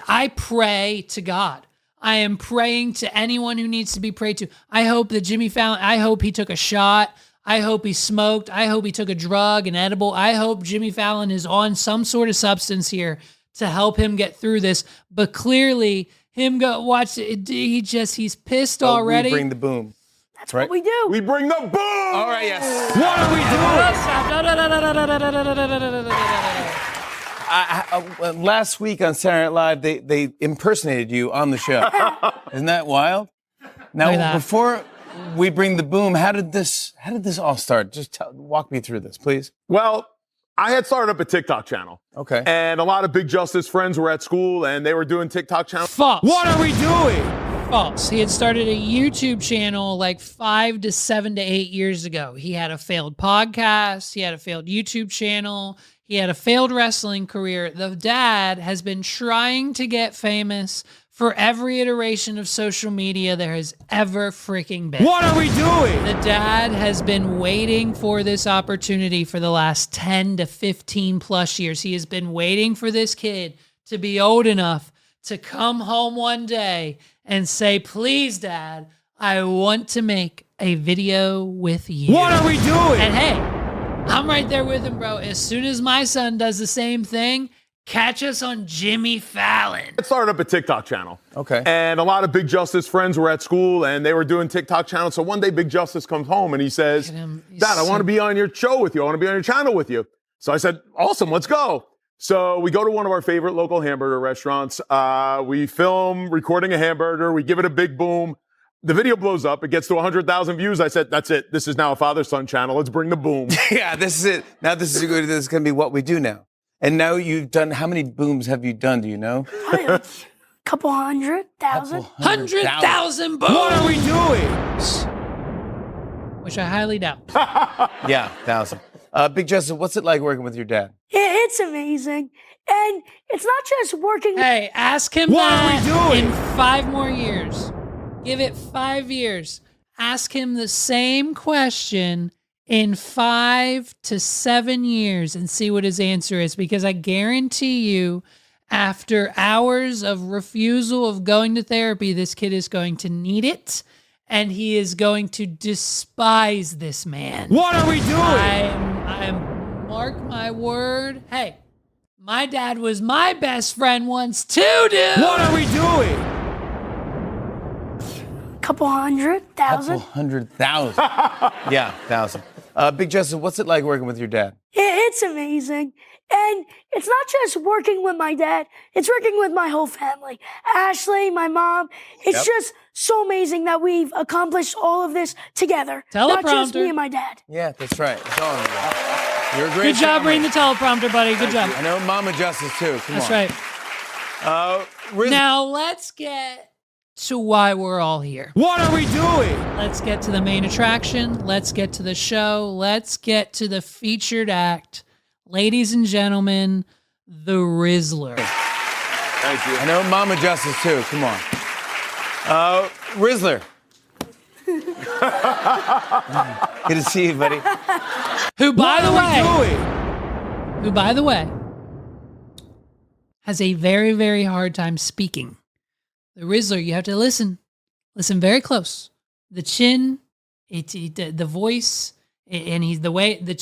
I pray to God. I am praying to anyone who needs to be prayed to. I hope that Jimmy Fallon, I hope he took a shot. I hope he smoked. I hope he took a drug, an edible. I hope Jimmy Fallon is on some sort of substance here to help him get through this. But clearly, he's pissed already. We bring the boom. That's right. What we do. We bring the boom! All right, yes. What are we doing? Last week on Saturday Night Live, they impersonated you on the show. Isn't that wild? Now, before we bring the boom, how did this all start? Just walk me through this, please. Well, I had started up a TikTok channel. Okay. And a lot of Big Justice friends were at school, and they were doing TikTok channels. False. What are we doing? False. He had started a YouTube channel like 5 to 7 to 8 years ago. He had a failed podcast. He had a failed YouTube channel. He had a failed wrestling career. The dad has been trying to get famous for every iteration of social media there has ever freaking been. What are we doing? The dad has been waiting for this opportunity for the last 10 to 15 plus years. He has been waiting for this kid to be old enough to come home one day and say, please, Dad, I want to make a video with you. What are we doing? And hey, I'm right there with him, bro. As soon as my son does the same thing, catch us on Jimmy Fallon. I started up a TikTok channel. Okay. And a lot of Big Justice friends were at school, and they were doing TikTok channels. So one day, Big Justice comes home, and he says, Dad, I want to be on your show with you. I want to be on your channel with you. So I said, awesome, let's go. So we go to one of our favorite local hamburger restaurants. We film recording a hamburger. We give it a big boom. The video blows up. It gets to 100,000 views. I said, that's it. This is now a father-son channel. Let's bring the boom. Yeah, this is it. Now this is going to be what we do now. And now you've done, how many booms have you done, do you know? Couple 100,000. 100,000 booms! What are we doing? Which I highly doubt. Yeah, 1,000. Big Justice, what's it like working with your dad? It's amazing. And it's not just working. Hey, ask him what that are we doing? in 5 more years. Give it 5 years. Ask him the same question in 5 to 7 years and see what his answer is. Because I guarantee you, after hours of refusal of going to therapy, this kid is going to need it. and he is going to despise this man. What are we doing? I'm mark my word. Hey, my dad was my best friend once too, dude. What are we doing? Couple 100,000. 100,000. Yeah, 1,000. Big Justice, what's it like working with your dad? It's amazing. And it's not just working with my dad, it's working with my whole family. Ashley, my mom. It's just so amazing that we've accomplished all of this together. Not just me and my dad. Yeah, that's right. It's all of you. You're a great Good job family. reading the teleprompter, buddy. Good job. I know Mama Justice, too. Come That's on. right. Now let's get to why we're all here. What are we doing? Let's get to the main attraction. Let's get to the show. Let's get to the featured act. Ladies and gentlemen, the Rizzler. Thank you. I know Mama Justice, too. Come on. Rizzler. Good to see you, buddy. Who, by the way, has a very, very hard time speaking. The Rizzler, you have to listen very close. The chin, the voice, and he's the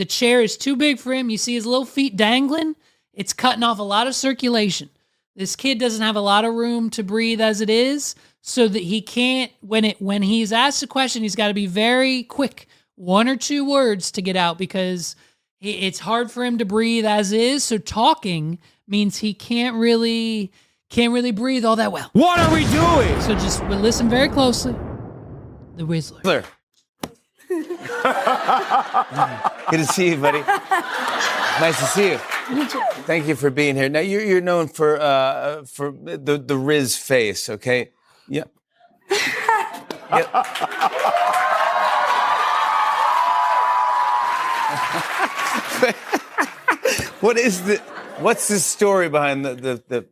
chair is too big for him. You see his little feet dangling. It's cutting off a lot of circulation. This kid doesn't have a lot of room to breathe as it is, so that he can't. When he's asked a question, he's got to be very quick, 1 or 2 words to get out because it's hard for him to breathe as is. So talking means he can't really breathe all that well. What are we doing? So just listen very closely. The Rizzler. Good to see you, buddy. Nice to see you. You too. Thank you for being here. Now you're known for the Riz face, okay? Yep. Yep. What's the story behind the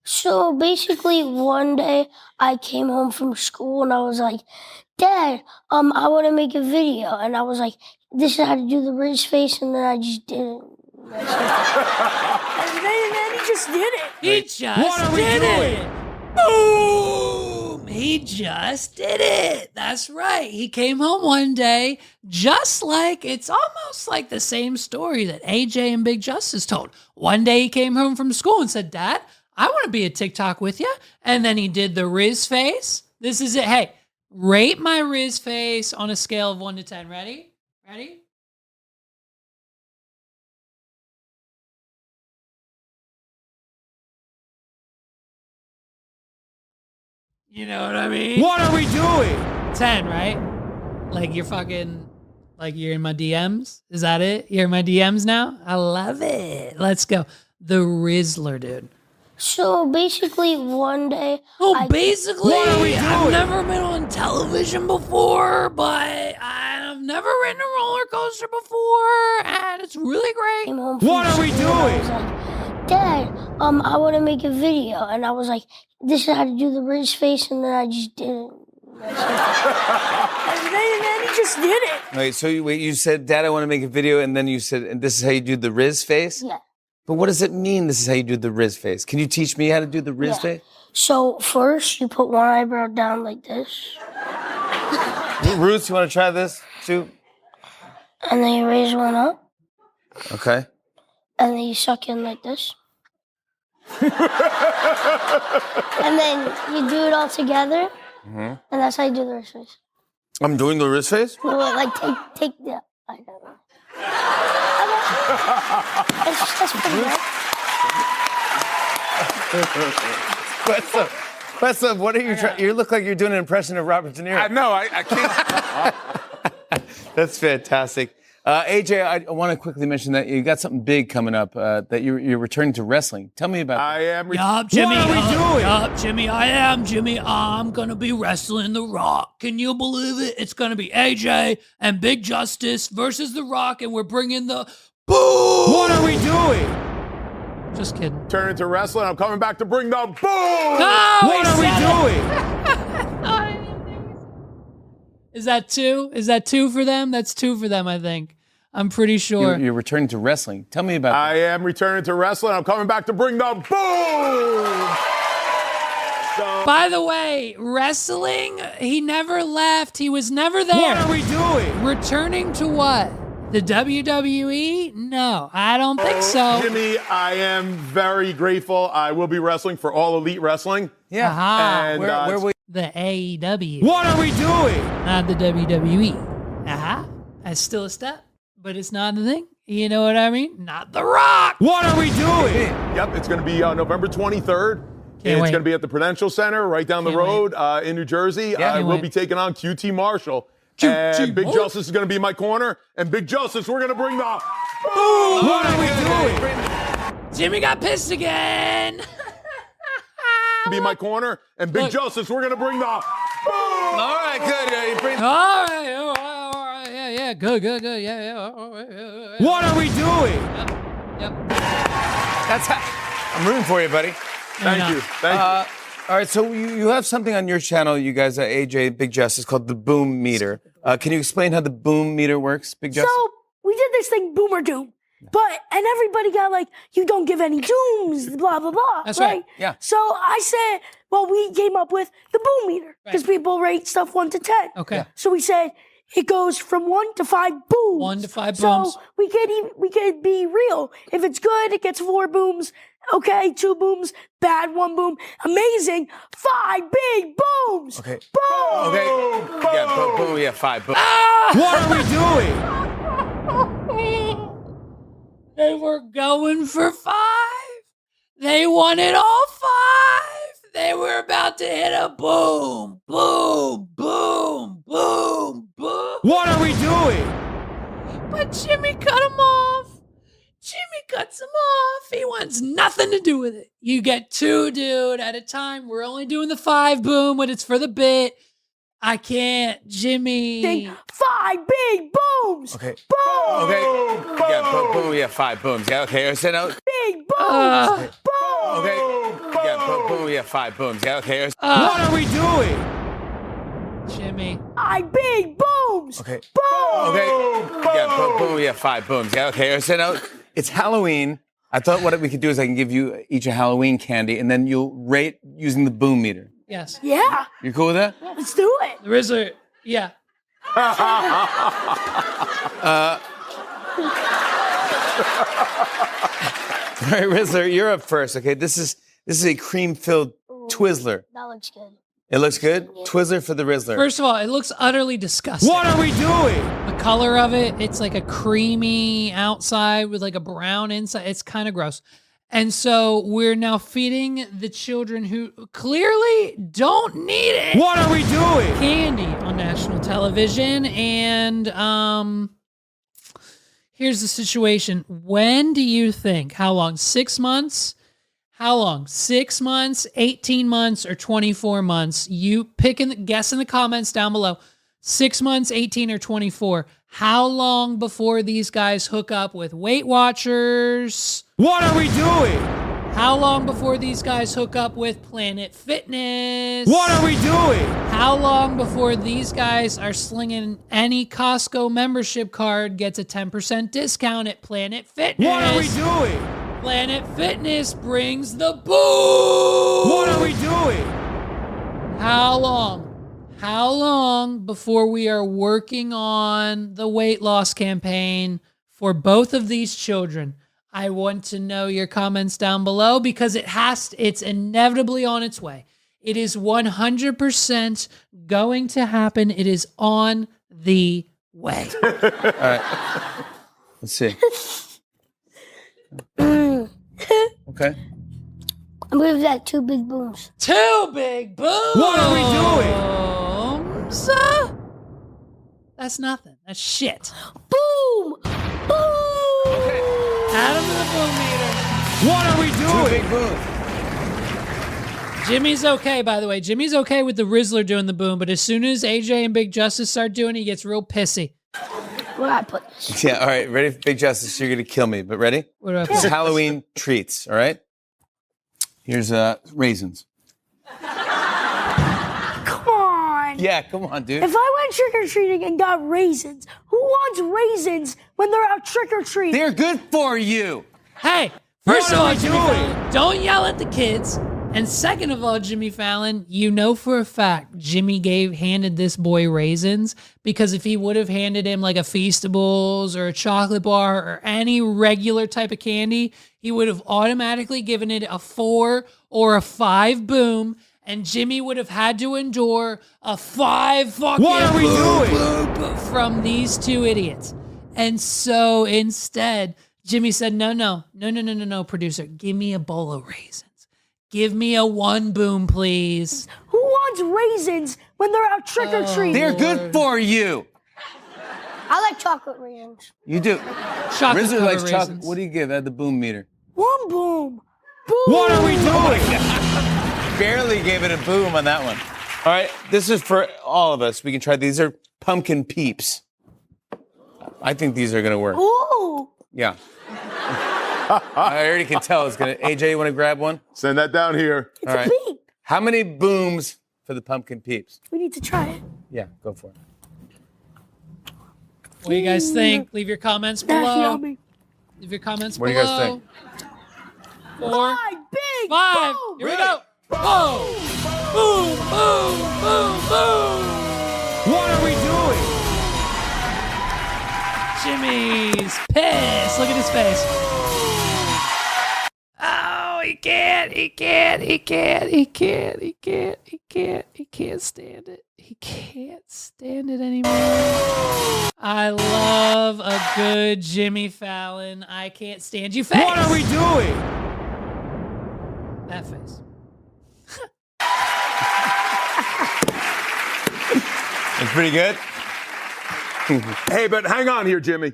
So basically, one day I came home from school and I was like, Dad, I want to make a video. And I was like, this is how to do the Riz face. And then I just did it. And then he just did it. He just did it. Boom! He just did it. That's right. He came home one day, just like it's almost like the same story that AJ and Big Justice told. One day he came home from school and said, Dad, I want to be a TikTok with you. And then he did the Riz face. This is it. Hey, rate my Riz face on a scale of 1 to 10. Ready? Ready? You know what I mean? What are we doing? 10, right? Like you're fucking, like you're in my DMs? Is that it? You're in my DMs now? I love it. Let's go. The Rizzler, dude. So basically, one day. Basically, what are we doing? I've never been on television before, but I've never ridden a roller coaster before, and it's really great. What are we doing? I was like, Dad, I want to make a video. And I was like, this is how to do the Riz face. And then I just did it. And then he just did it. Wait, you said, Dad, I want to make a video. And then you said, and this is how you do the Riz face? Yeah. But what does it mean, this is how you do the Riz face? Can you teach me how to do the Riz face? So first, you put one eyebrow down like this. Ruth, you want to try this too? And then you raise one up. Okay. And then you suck in like this. And then you do it all together. Mm-hmm. And that's how you do the Riz face. I'm doing the Riz face? No, like take the eyebrow. That's pretty good. Quessa, what are you trying? You look like you're doing an impression of Robert De Niro. No, I can't. That's fantastic. AJ, I want to quickly mention that you got something big coming up, that you're returning to wrestling. Tell me about that. I am. Yup, Jimmy. What are we doing? Yup, Jimmy. I am, Jimmy. I'm going to be wrestling The Rock. Can you believe it? It's going to be AJ and Big Justice versus The Rock, and we're bringing the boom. What are we doing? Just kidding. Turn into wrestling. I'm coming back to bring the boom. No, What are we doing? Is that 2? Is that 2 for them? That's 2 for them, I think. I'm pretty sure. You're returning to wrestling. Tell me about that. I am returning to wrestling. I'm coming back to bring the boom. So By the way, wrestling, he never left. He was never there. What are we doing? Returning to what? The WWE? No, I don't think so. Jimmy, I am very grateful. I will be wrestling for All Elite Wrestling. Yeah. And Where will The AEW. What are we doing? Not the WWE. That's still a step, but it's not the thing. You know what I mean? Not The Rock. What are we doing? Yep, it's going to be November 23rd. It's wait. going to be at the Prudential Center right down the road in New Jersey. I will be taking on QT Marshall. And Big Justice is going to be in my corner. And Big Justice, we're going to bring the... What are we doing? Jimmy got pissed again. Be in my corner. And Big Justice, we're going to bring the... All right, good. You bring... All right, yeah, good, yeah. What are we doing? Yep. That's how... I'm rooting for you, buddy. Thank you. All right, so you have something on your channel, you guys, AJ, Big Justice, called the Boom Meter. Can you explain how the Boom Meter works, Big Justice? So we did this thing, Boomer Doom. And everybody got like, you don't give any dooms, blah, blah, blah. That's right. Yeah. So I said, well, we came up with the Boom Meter because people rate stuff 1 to 10. Okay. Yeah. So we said it goes from 1 to 5 booms. 1 to 5 booms. So we could be real. If it's good, it gets 4 booms. Okay, 2 booms. Bad, 1 boom. Amazing. 5 big booms. Okay. Boom. Okay. Yeah, boom. Yeah, 5 booms. What are we doing? They were going for 5. They wanted all 5. They were about to hit a boom, boom, boom, boom, boom. What are we doing? But Jimmy cut him off. Jimmy cuts him off. He wants nothing to do with it. You get 2, dude, at a time. We're only doing the 5 boom, but it's for the bit. I can't, Jimmy. 5 big booms. Okay. Boom. Okay. Yeah, boom. Yeah, 5 booms. Yeah, okay. So now... Big booms. Boom. Okay. Yeah, boom. Yeah, 5 booms. Yeah, okay. What are we doing? Jimmy. 5 big booms. Okay. Boom. Okay. Yeah, boom. Yeah, 5 booms. Yeah, okay. So now it's Halloween. I thought what we could do is I can give you each a Halloween candy, and then you'll rate using the Boom Meter. Yes. Yeah. You cool with that? Let's do it. The Rizzler, yeah. All right, Rizzler, you're up first. Okay, this is a cream-filled Twizzler. That looks good. It looks good. Twizzler for the Rizzler. First of all, it looks utterly disgusting. What are we doing? The color of it, it's like a creamy outside with like a brown inside. It's kind of gross. And so we're now feeding the children who clearly don't need it. What are we doing? Candy on national television. And here's the situation. When do you think? How long? 6 months? How long? 6 months, 18 months, or 24 months? You guess in the comments down below. 6 months, 18, or 24. How long before these guys hook up with Weight Watchers? What are we doing? How long before these guys hook up with Planet Fitness? What are we doing? How long before these guys are slinging any Costco membership card gets a 10% discount at Planet Fitness? What are we doing? Planet Fitness brings the boom! What are we doing? How long? How long before we are working on the weight loss campaign for both of these children? I want to know your comments down below because it's inevitably on its way. It is 100% going to happen. It is on the way. All right. Let's see. Okay. I believe that 2 big booms. 2 big booms. What are we doing? That's nothing. That's shit. Boom. Boom. Okay. Add them to the boom meter. What are we 2 doing? big booms. Jimmy's okay, by the way. Jimmy's okay with the Rizzler doing the boom, but as soon as AJ and Big Justice start doing it, he gets real pissy. Where I put this? Yeah, all right. Ready, Big Justice? You're going to kill me, but ready? What do I This is put? Halloween treats, all right? Here's raisins. Come on. Yeah, come on, dude. If I went trick-or-treating and got raisins, who wants raisins when they're out trick-or-treating? They're good for you. Hey, first of all, What are we Jimmy doing? Fallon, don't yell at the kids. And second of all, Jimmy Fallon, you know for a fact Jimmy handed this boy raisins, because if he would have handed him like a Feastables or a chocolate bar or any regular type of candy, he would have automatically given it a 4 or a 5 boom, and Jimmy would have had to endure a 5 fucking What are we doing? boom from these two idiots. And so instead, Jimmy said, no, producer, give me a bowl of raisins. Give me a 1 boom, please. Who wants raisins when they're out trick-or-treating? They're good for you. I like chocolate raisins. You do. Chocolate Rizzo covered likes chocolate. raisins. What do you give at the boom meter? 1 boom. Boom. What are we doing? Barely gave it a boom on that one. All right, this is for all of us. We can try. These are pumpkin peeps. I think these are gonna work. Ooh. Yeah. I already can tell it's gonna. AJ, you want to grab one? Send that down here. It's a peep. How many booms for the pumpkin peeps? We need to try it. Yeah, go for it. What do you guys think? Leave your comments That's below. yummy. Leave your comments What do below. you guys think? 4, 5 big 5. boom. Here we go. Boom, boom, boom, boom, boom. What are we doing? Jimmy's pissed. Look at his face. Oh, he can't stand it. He can't stand it anymore. I love a good Jimmy Fallon. I can't stand you face. What are we doing? That face. It's pretty good. Hey, but hang on here, Jimmy.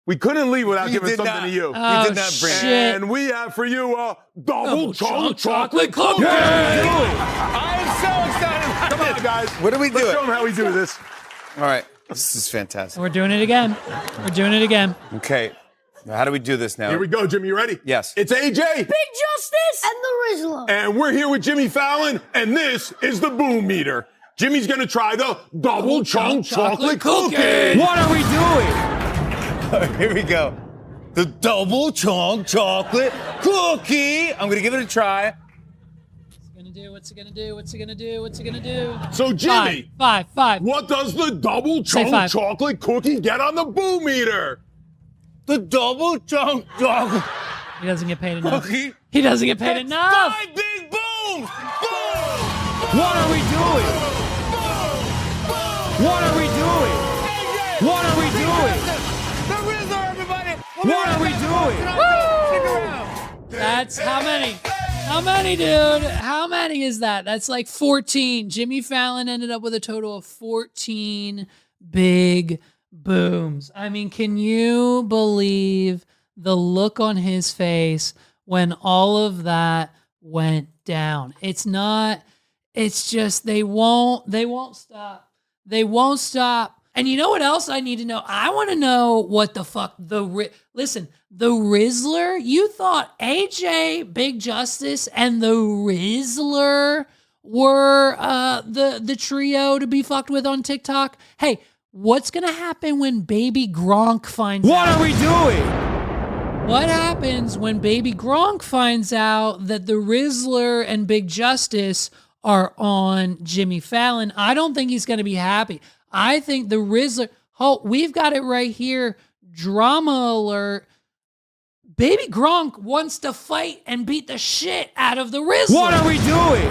We couldn't leave without giving did something not. to you. Oh, did not bring it. shit. And we have for you a double chunk chunk chocolate cookie. I am so excited about Come on, guys. What do we do? Let's show them how we do this. All right, this is fantastic. We're doing it again. Okay, now how do we do this now? Here we go, Jimmy. You ready? Yes. It's AJ. Big Justice. And the Rizzler. And we're here with Jimmy Fallon, and this is the boom meter. Jimmy's gonna try the double chunk chocolate cookie. What are we doing? Here we go. The double chunk chocolate cookie. I'm gonna give it a try. What's it gonna do? So, Jimmy, 5. what does the double Say chunk 5. chocolate cookie get on the boom meter? The double chunk chocolate He doesn't get paid enough. cookie. He doesn't get paid enough. 5 big booms. Boom. What are we doing? What are we doing? What are we doing? The Rizzler, everybody. What are we doing? Stick around. That's how many? How many, dude? How many is that? That's like 14. Jimmy Fallon ended up with a total of 14 big booms. I mean, can you believe the look on his face when all of that went down? It's just they won't stop. They won't stop. And you know what else I need to know? I want to know what the fuck listen, the Rizzler, you thought AJ, Big Justice, and the Rizzler were the trio to be fucked with on TikTok? Hey, what's going to happen when Baby Gronk finds out? What are we doing? What happens when Baby Gronk finds out that the Rizzler and Big Justice are on Jimmy Fallon? I don't think he's going to be happy. I think the Rizzler, we've got it right here. Drama alert. Baby Gronk wants to fight and beat the shit out of the Rizzler. What are we doing?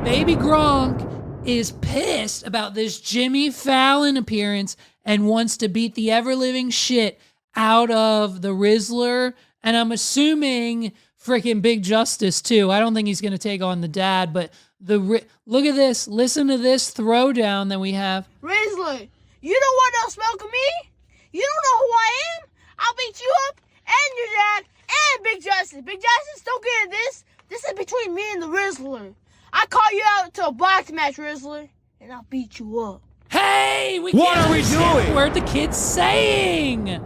Baby Gronk is pissed about this Jimmy Fallon appearance and wants to beat the ever-living shit out of the Rizzler. And I'm assuming freaking Big Justice, too. I don't think he's going to take on the dad, but look at this. Listen to this throwdown that we have. Rizzler, you don't want no smoke of me? You don't know who I am? I'll beat you up and your dad and Big Justice. Big Justice, don't get in this. This is between me and the Rizzler. I call you out to a box match, Rizzler, and I'll beat you up. Hey, What are we doing? What the kid's saying?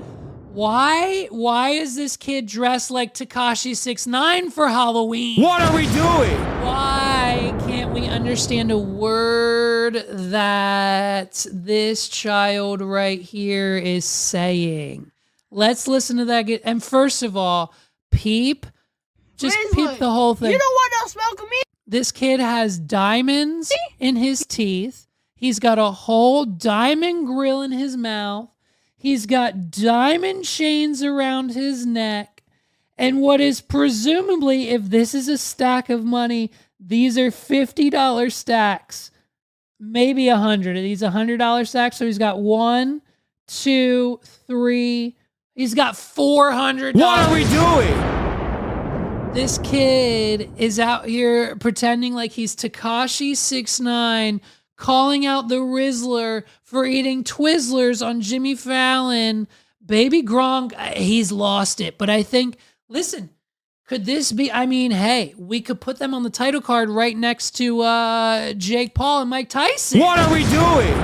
Why is this kid dressed like Tekashi 6ix9ine for Halloween? What are we doing? Why can't we understand a word that this child right here is saying? Let's listen to that. And first of all, peep. Just Rizzler, peep the whole thing. You don't want no else smoking me? This kid has diamonds in his teeth. He's got a whole diamond grill in his mouth. He's got diamond chains around his neck. And what is presumably, if this is a stack of money, these are $50 stacks. Maybe 100. Are these $100 stacks? So he's got 1, 2, 3. He's got $400. What are we doing? This kid is out here pretending like he's Tekashi 6ix9ine, calling out the Rizzler for eating Twizzlers on Jimmy Fallon. Baby Gronk, he's lost it. But I think, listen, could this be, I mean, hey, we could put them on the title card right next to Jake Paul and Mike Tyson. What are we doing?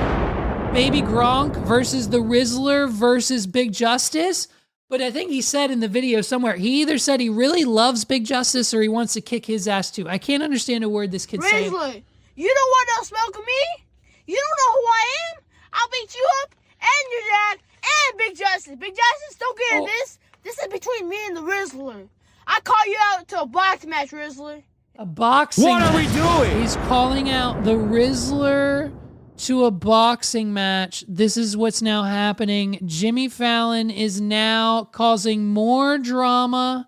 Baby Gronk versus the Rizzler versus Big Justice. But I think he said in the video somewhere, he either said he really loves Big Justice or he wants to kick his ass too. I can't understand a word this kid's saying. Rizzler, you don't want no smoking me? You don't know who I am? I'll beat you up and your dad and Big Justice. Big Justice, don't get in this. This is between me and the Rizzler. I call you out to a box match, Rizzler. A boxing What are we doing? He's calling out the Rizzler to a boxing match. This is what's now happening. Jimmy Fallon is now causing more drama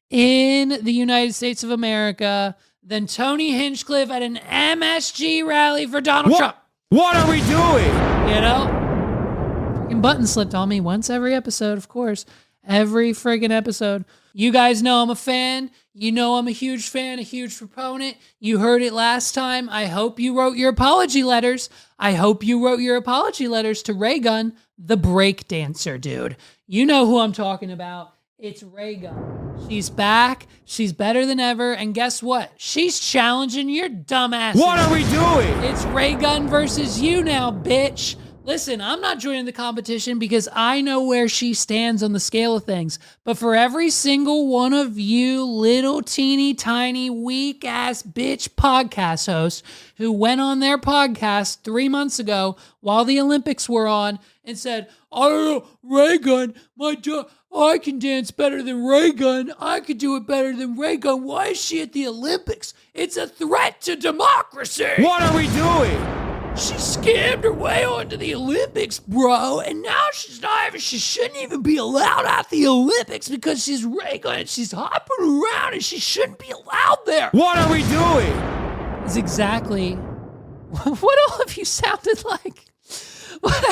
in the United States of America than Tony Hinchcliffe at an MSG rally for Donald Trump. What are we doing? You know? Freaking button slipped on me once every episode, of course. Every friggin' episode. You guys know I'm a fan. You know I'm a huge fan, a huge proponent. You heard it last time. I hope you wrote your apology letters. I hope you wrote your apology letters to Raygun, the break dancer, dude. You know who I'm talking about. It's Raygun. She's back. She's better than ever. And guess what? She's challenging your dumbass. What are we doing? It's Raygun versus you now, bitch. Listen, I'm not joining the competition because I know where she stands on the scale of things. But for every single one of you little teeny tiny weak ass bitch podcast hosts who went on their podcast 3 months ago while the Olympics were on and said, I don't know, Raygun, I can dance better than Raygun. I could do it better than Raygun. Why is she at the Olympics? It's a threat to democracy. What are we doing? She scammed her way onto the Olympics, bro, and now she shouldn't even be allowed at the Olympics because she's Raygun and she's hopping around and she shouldn't be allowed there. What are we doing? Is exactly what all of you sounded like. What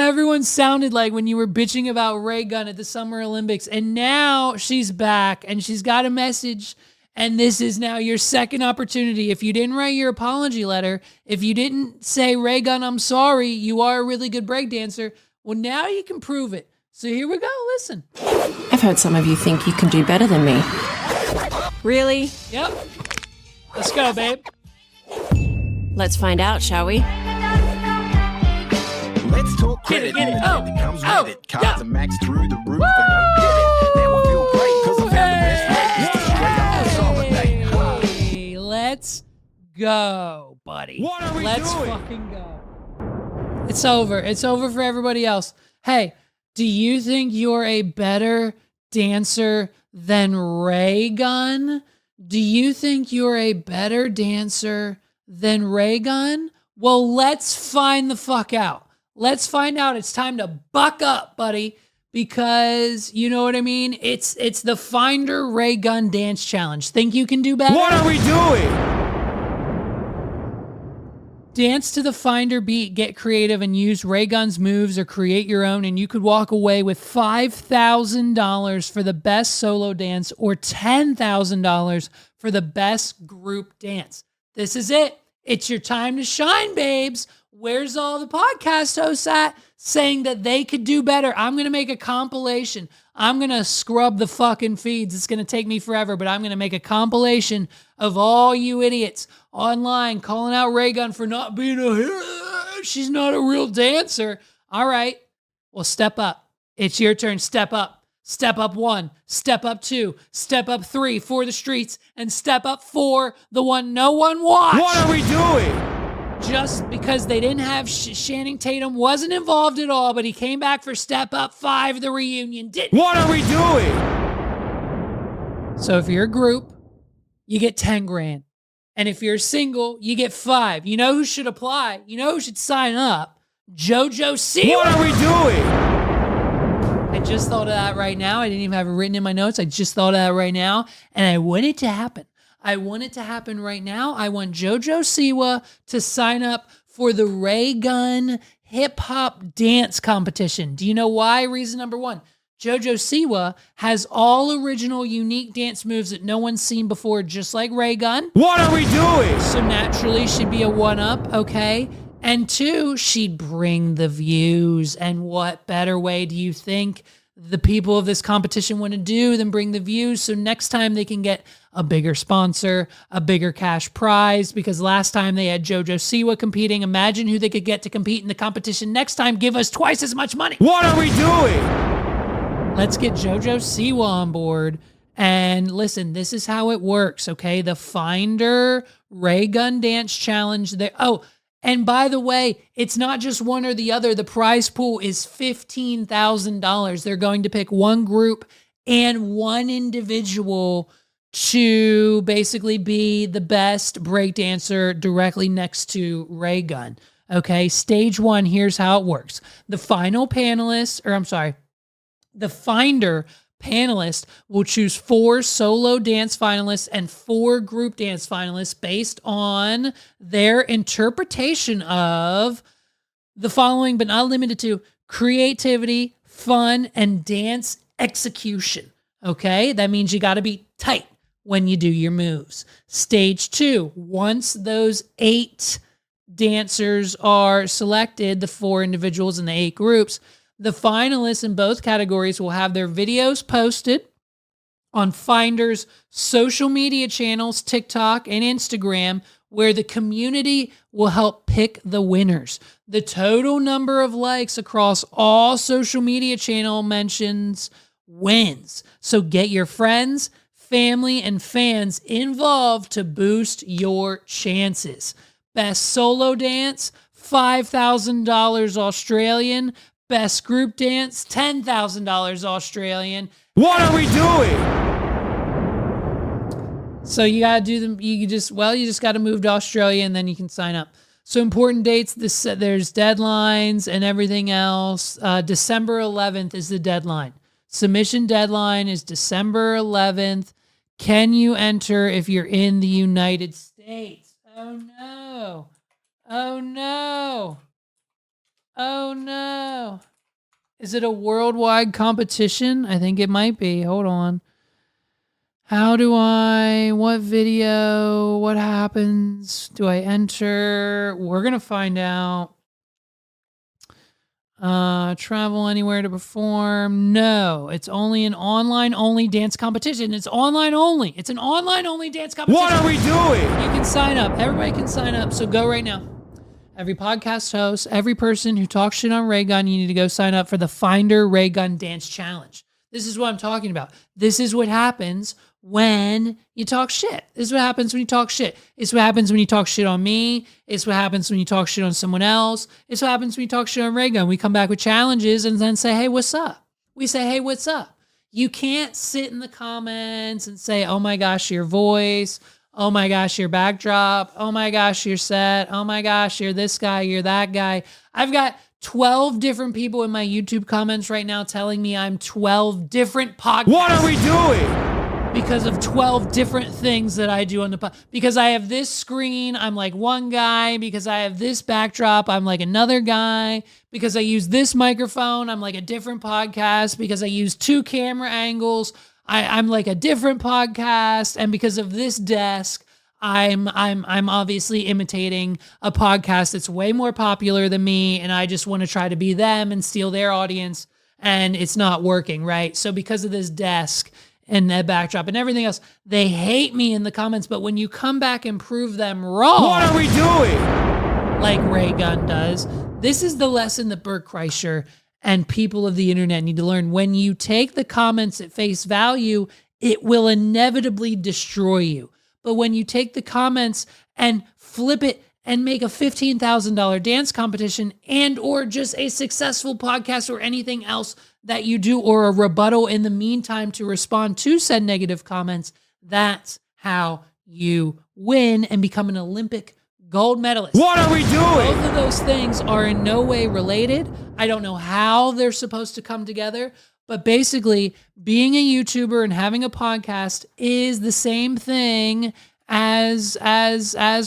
everyone sounded like when you were bitching about Raygun at the Summer Olympics. And now she's back and she's got a message. And this is now your second opportunity. If you didn't write your apology letter, if you didn't say, Raygun, I'm sorry, you are a really good breakdancer, well, now you can prove it. So here we go. Listen. I've heard some of you think you can do better than me. Really? Yep. Let's go, babe. Let's find out, shall we? Let's talk credit. Get it. Oh, comes oh, with it. Cards are maxed through the roof. And don't get it. Now I feel great because I found the best way. It's the straight up consolidate. Hey, let's go, buddy. What are we Let's doing? fucking go. It's over. It's over for everybody else. Hey, do you think you're a better dancer than Raygun? Do you think you're a better dancer than Raygun? Well, let's find the fuck out. Let's find out. It's time to buck up, buddy, because you know what I mean? It's the Finder Raygun Dance Challenge. Think you can do better? What are we doing? Dance to the Finder beat, get creative, and use Raygun's moves or create your own, and you could walk away with $5,000 for the best solo dance or $10,000 for the best group dance. This is it. It's your time to shine, babes. Where's all the podcast hosts at saying that they could do better? I'm going to make a compilation. I'm going to scrub the fucking feeds. It's going to take me forever, but I'm going to make a compilation of all you idiots online calling out Raygun for not being a hero. She's not a real dancer. All right. Well, step up. It's your turn. Step up. Step up 1, step up 2, step up 3 for the streets, and step up 4, the one no one watched. What are we doing? Just because they didn't have Channing Tatum wasn't involved at all, but he came back for step up 5, the reunion. What are we doing? So if you're a group, you get 10 grand. And if you're single, you get 5. You know who should apply? You know who should sign up? JoJo Siwa. What are we doing? I just thought of that right now. I didn't even have it written in my notes. I just thought of that right now. And I want it to happen. I want it to happen right now. I want JoJo Siwa to sign up for the Ray Gun hip hop dance competition. Do you know why? Reason number 1. JoJo Siwa has all original, unique dance moves that no one's seen before, just like Ray Gun. What are we doing? So naturally, she'd be a one-up, okay? And 2, she'd bring the views. And what better way do you think the people of this competition want to do than bring the views? So next time they can get a bigger sponsor, a bigger cash prize, because last time they had JoJo Siwa competing. Imagine who they could get to compete in the competition next time. Give us twice as much money. What are we doing? Let's get JoJo Siwa on board. And listen, this is how it works, okay? The Finder Ray Gun Dance Challenge. Oh, and by the way, it's not just one or the other. The prize pool is $15,000. They're going to pick one group and one individual to basically be the best breakdancer directly next to Ray Gun. Okay, stage 1, here's how it works. The Finder panelist will choose 4 solo dance finalists and 4 group dance finalists based on their interpretation of the following, but not limited to: creativity, fun, and dance execution. Okay, that means you got to be tight when you do your moves. Stage 2, once those 8 dancers are selected, the 4 individuals and the 8 groups, the finalists in both categories will have their videos posted on Finder's social media channels, TikTok and Instagram, where the community will help pick the winners. The total number of likes across all social media channel mentions wins. So get your friends, family, and fans involved to boost your chances. Best solo dance, $5,000 Australian. Best group dance, $10,000 Australian. What are we doing? So you got to do them. You just got to move to Australia and then you can sign up. So important dates, there's deadlines and everything else. December 11th is the deadline. Submission deadline is December 11th. Can you enter if you're in the United States? Oh no. Oh no. Oh no. Is it a worldwide competition? I think it might be. Hold on. What video? What happens? Do I enter? We're going to find out. Travel anywhere to perform? No, it's only an online only dance competition. It's online only. It's an online only dance competition. What are we doing? You can sign up. Everybody can sign up. So go right now. Every podcast host, every person who talks shit on Ray Gun, you need to go sign up for the Finder Ray Gun Dance Challenge. This is what I'm talking about. This is what happens when you talk shit. This is what happens when you talk shit. It's what happens when you talk shit on me. It's what happens when you talk shit on someone else. It's what happens when you talk shit on Ray Gun. We come back with challenges and then say, hey, what's up? We say, hey, what's up? You can't sit in the comments and say, oh my gosh, your voice. Oh my gosh, your backdrop. Oh my gosh, your set. Oh my gosh, you're this guy, you're that guy. I've got 12 different people in my YouTube comments right now telling me I'm 12 different podcasts. What are we doing? Because of 12 different things that I do on the podcast. Because I have this screen, I'm like one guy. Because I have this backdrop, I'm like another guy. Because I use this microphone, I'm like a different podcast. Because I use 2 camera angles, I'm like a different podcast, and because of this desk, I'm obviously imitating a podcast that's way more popular than me, and I just want to try to be them and steal their audience, and it's not working, right? So because of this desk and that backdrop and everything else, they hate me in the comments, but when you come back and prove them wrong... What are we doing? Like Ray Gun does, this is the lesson that Bert Kreischer and people of the internet need to learn. When you take the comments at face value, it will inevitably destroy you. But when you take the comments and flip it and make a $15,000 dance competition and or just a successful podcast or anything else that you do or a rebuttal in the meantime to respond to said negative comments, that's how you win and become an Olympic gold medalist. What are we doing? Both of those things are in no way related. I don't know how they're supposed to come together, but basically being a YouTuber and having a podcast is the same thing as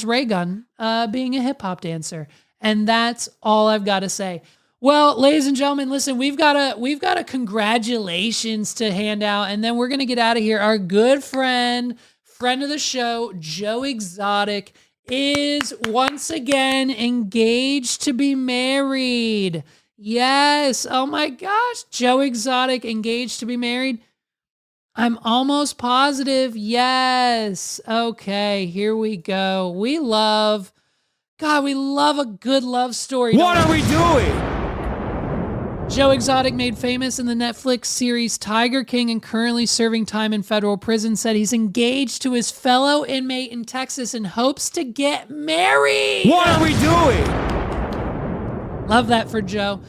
Rogan being a hip hop dancer. And that's all I've got to say. Well, ladies and gentlemen, listen, we've got a congratulations to hand out, and then we're going to get out of here. Our good friend of the show, Joe Exotic, is once again engaged to be married. Yes. Oh my gosh. Joe Exotic engaged to be married. I'm almost positive. Yes. Okay. Here we go. We love a good love story. What are we doing? Joe Exotic, made famous in the Netflix series Tiger King and currently serving time in federal prison, said he's engaged to his fellow inmate in Texas and hopes to get married. What are we doing? Love that for Joe.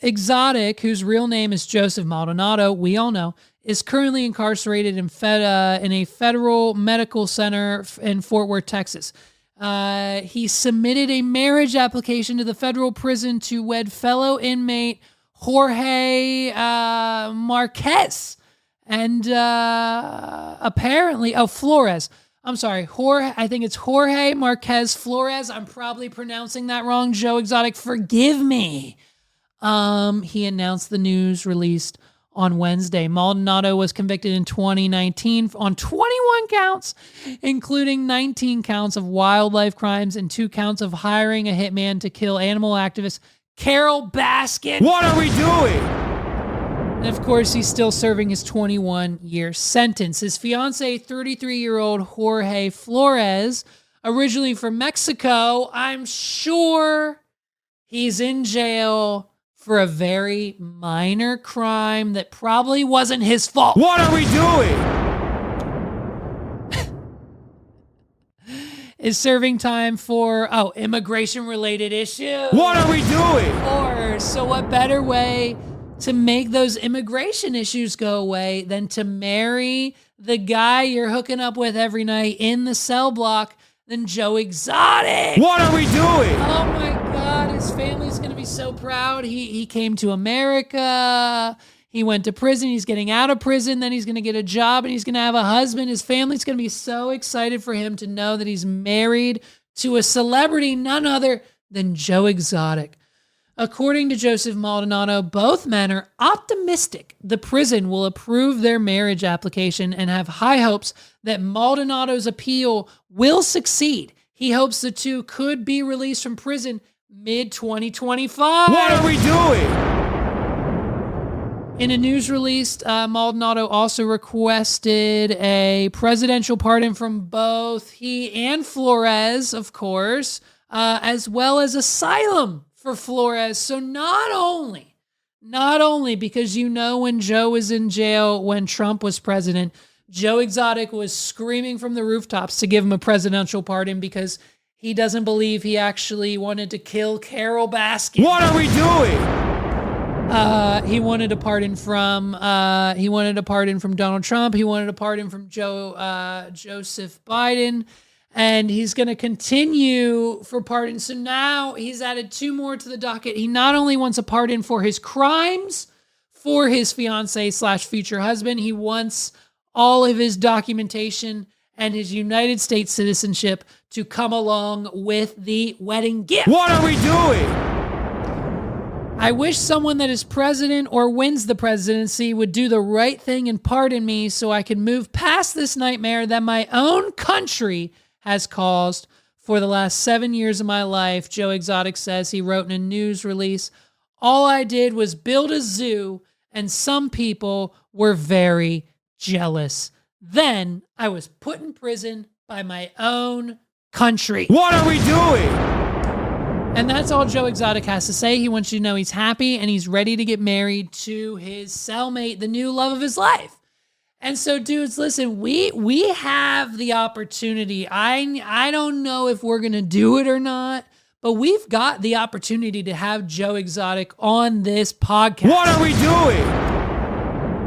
Exotic, whose real name is Joseph Maldonado, we all know, is currently incarcerated in a federal medical center in Fort Worth, Texas. He submitted a marriage application to the federal prison to wed fellow inmate Jorge Marquez and apparently Flores. I'm sorry, Jorge. I think it's Jorge Marquez Flores. I'm probably pronouncing that wrong. Joe Exotic, forgive me. He announced the news released on Wednesday. Maldonado was convicted in 2019 on 21 counts, including 19 counts of wildlife crimes and 2 counts of hiring a hitman to kill animal activist Carol Baskin. What are we doing? And of course, he's still serving his 21-year sentence. His fiance, 33-year-old Jorge Flores, originally from Mexico, I'm sure he's in jail for a very minor crime that probably wasn't his fault. What are we doing? Is serving time for, immigration-related issues. What are we doing? Or, so what better way to make those immigration issues go away than to marry the guy you're hooking up with every night in the cell block than Joe Exotic? What are we doing? Oh my God, his family's going to be so proud. He came to America. He went to prison. He's getting out of prison. Then he's going to get a job and he's going to have a husband. His family's going to be so excited for him to know that he's married to a celebrity, none other than Joe Exotic. According to Joseph Maldonado, both men are optimistic the prison will approve their marriage application and have high hopes that Maldonado's appeal will succeed. He hopes the two could be released from prison mid-2025. What are we doing? In a news release, Maldonado also requested a presidential pardon from both he and Flores, of course, as well as asylum for Flores. So not only because when Joe was in jail when Trump was president, Joe Exotic was screaming from the rooftops to give him a presidential pardon because he doesn't believe he actually wanted to kill Carol Baskin. What are we doing? He wanted a pardon from Donald Trump. He wanted a pardon from Joseph Biden. And he's going to continue for pardon. So now he's added 2 more to the docket. He not only wants a pardon for his crimes for his fiance/future husband, he wants all of his documentation and his United States citizenship to come along with the wedding gift. What are we doing? I wish someone that is president or wins the presidency would do the right thing and pardon me so I can move past this nightmare that my own country has caused for the last 7 years of my life, Joe Exotic says. He wrote in a news release, "All I did was build a zoo, and some people were very jealous. Then I was put in prison by my own country." What are we doing? And that's all Joe Exotic has to say. He wants you to know he's happy and he's ready to get married to his cellmate, the new love of his life. And so, dudes, listen, we have the opportunity. I don't know if we're going to do it or not, but we've got the opportunity to have Joe Exotic on this podcast. What are we doing?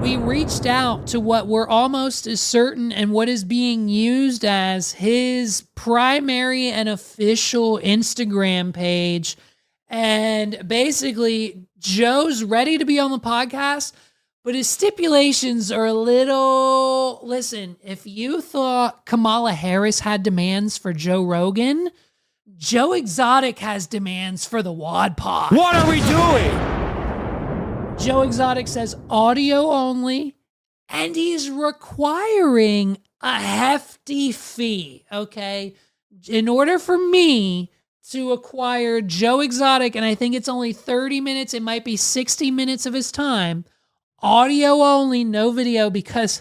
We reached out to what we're almost as certain and what is being used as his primary and official Instagram page. And basically, Joe's ready to be on the podcast, but his stipulations are a little... Listen, if you thought Kamala Harris had demands for Joe Rogan, Joe Exotic has demands for the Wad Pod. What are we doing? Joe Exotic says audio only, and he's requiring a hefty fee, okay? In order for me to acquire Joe Exotic, and I think it's only 30 minutes, it might be 60 minutes of his time, audio only, no video, because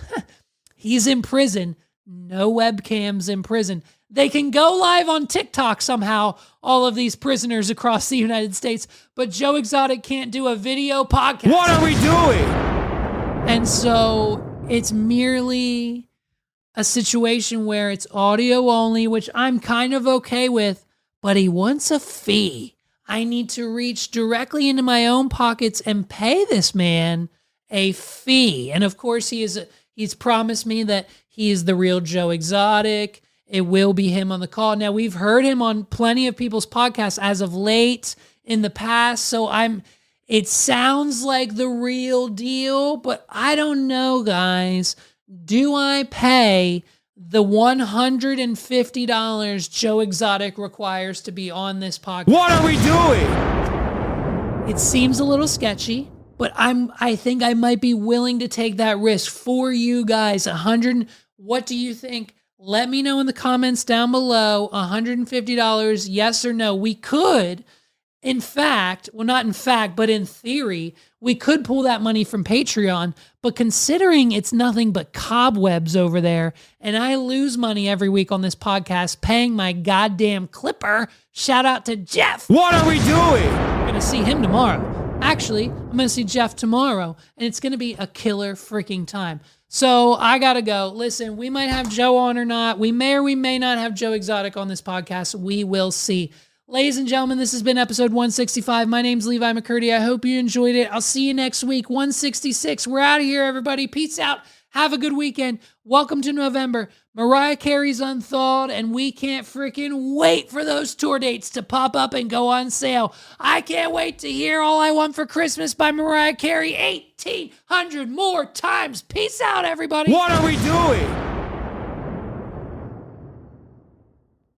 he's in prison, no webcams in prison. They can go live on TikTok somehow, all of these prisoners across the United States, but Joe Exotic can't do a video podcast. What are we doing? And so it's merely a situation where it's audio only, which I'm kind of okay with, but he wants a fee. I need to reach directly into my own pockets and pay this man a fee. And of course, he's promised me that he is the real Joe Exotic. It will be him on the call. Now, we've heard him on plenty of people's podcasts as of late in the past, so it sounds like the real deal, but I don't know, guys. Do I pay the $150 Joe Exotic requires to be on this podcast? What are we doing? It seems a little sketchy, but I think I might be willing to take that risk for you guys. What do you think? Let me know in the comments down below. $150, yes or no. We could, in fact, well, not in fact, but in theory, we could pull that money from Patreon. But considering it's nothing but cobwebs over there, and I lose money every week on this podcast paying my goddamn clipper, shout out to Jeff. What are we doing? I'm going to see him tomorrow. Actually, I'm going to see Jeff tomorrow, and it's going to be a killer freaking time. So I got to go. Listen, we might have Joe on or not. We may or we may not have Joe Exotic on this podcast. We will see. Ladies and gentlemen, this has been episode 165. My name's Levi McCurdy. I hope you enjoyed it. I'll see you next week, 166. We're out of here, everybody. Peace out. Have a good weekend. Welcome to November. Mariah Carey's unthawed, and we can't freaking wait for those tour dates to pop up and go on sale. I can't wait to hear All I Want for Christmas by Mariah Carey 1,800 more times. Peace out, everybody. What are we doing?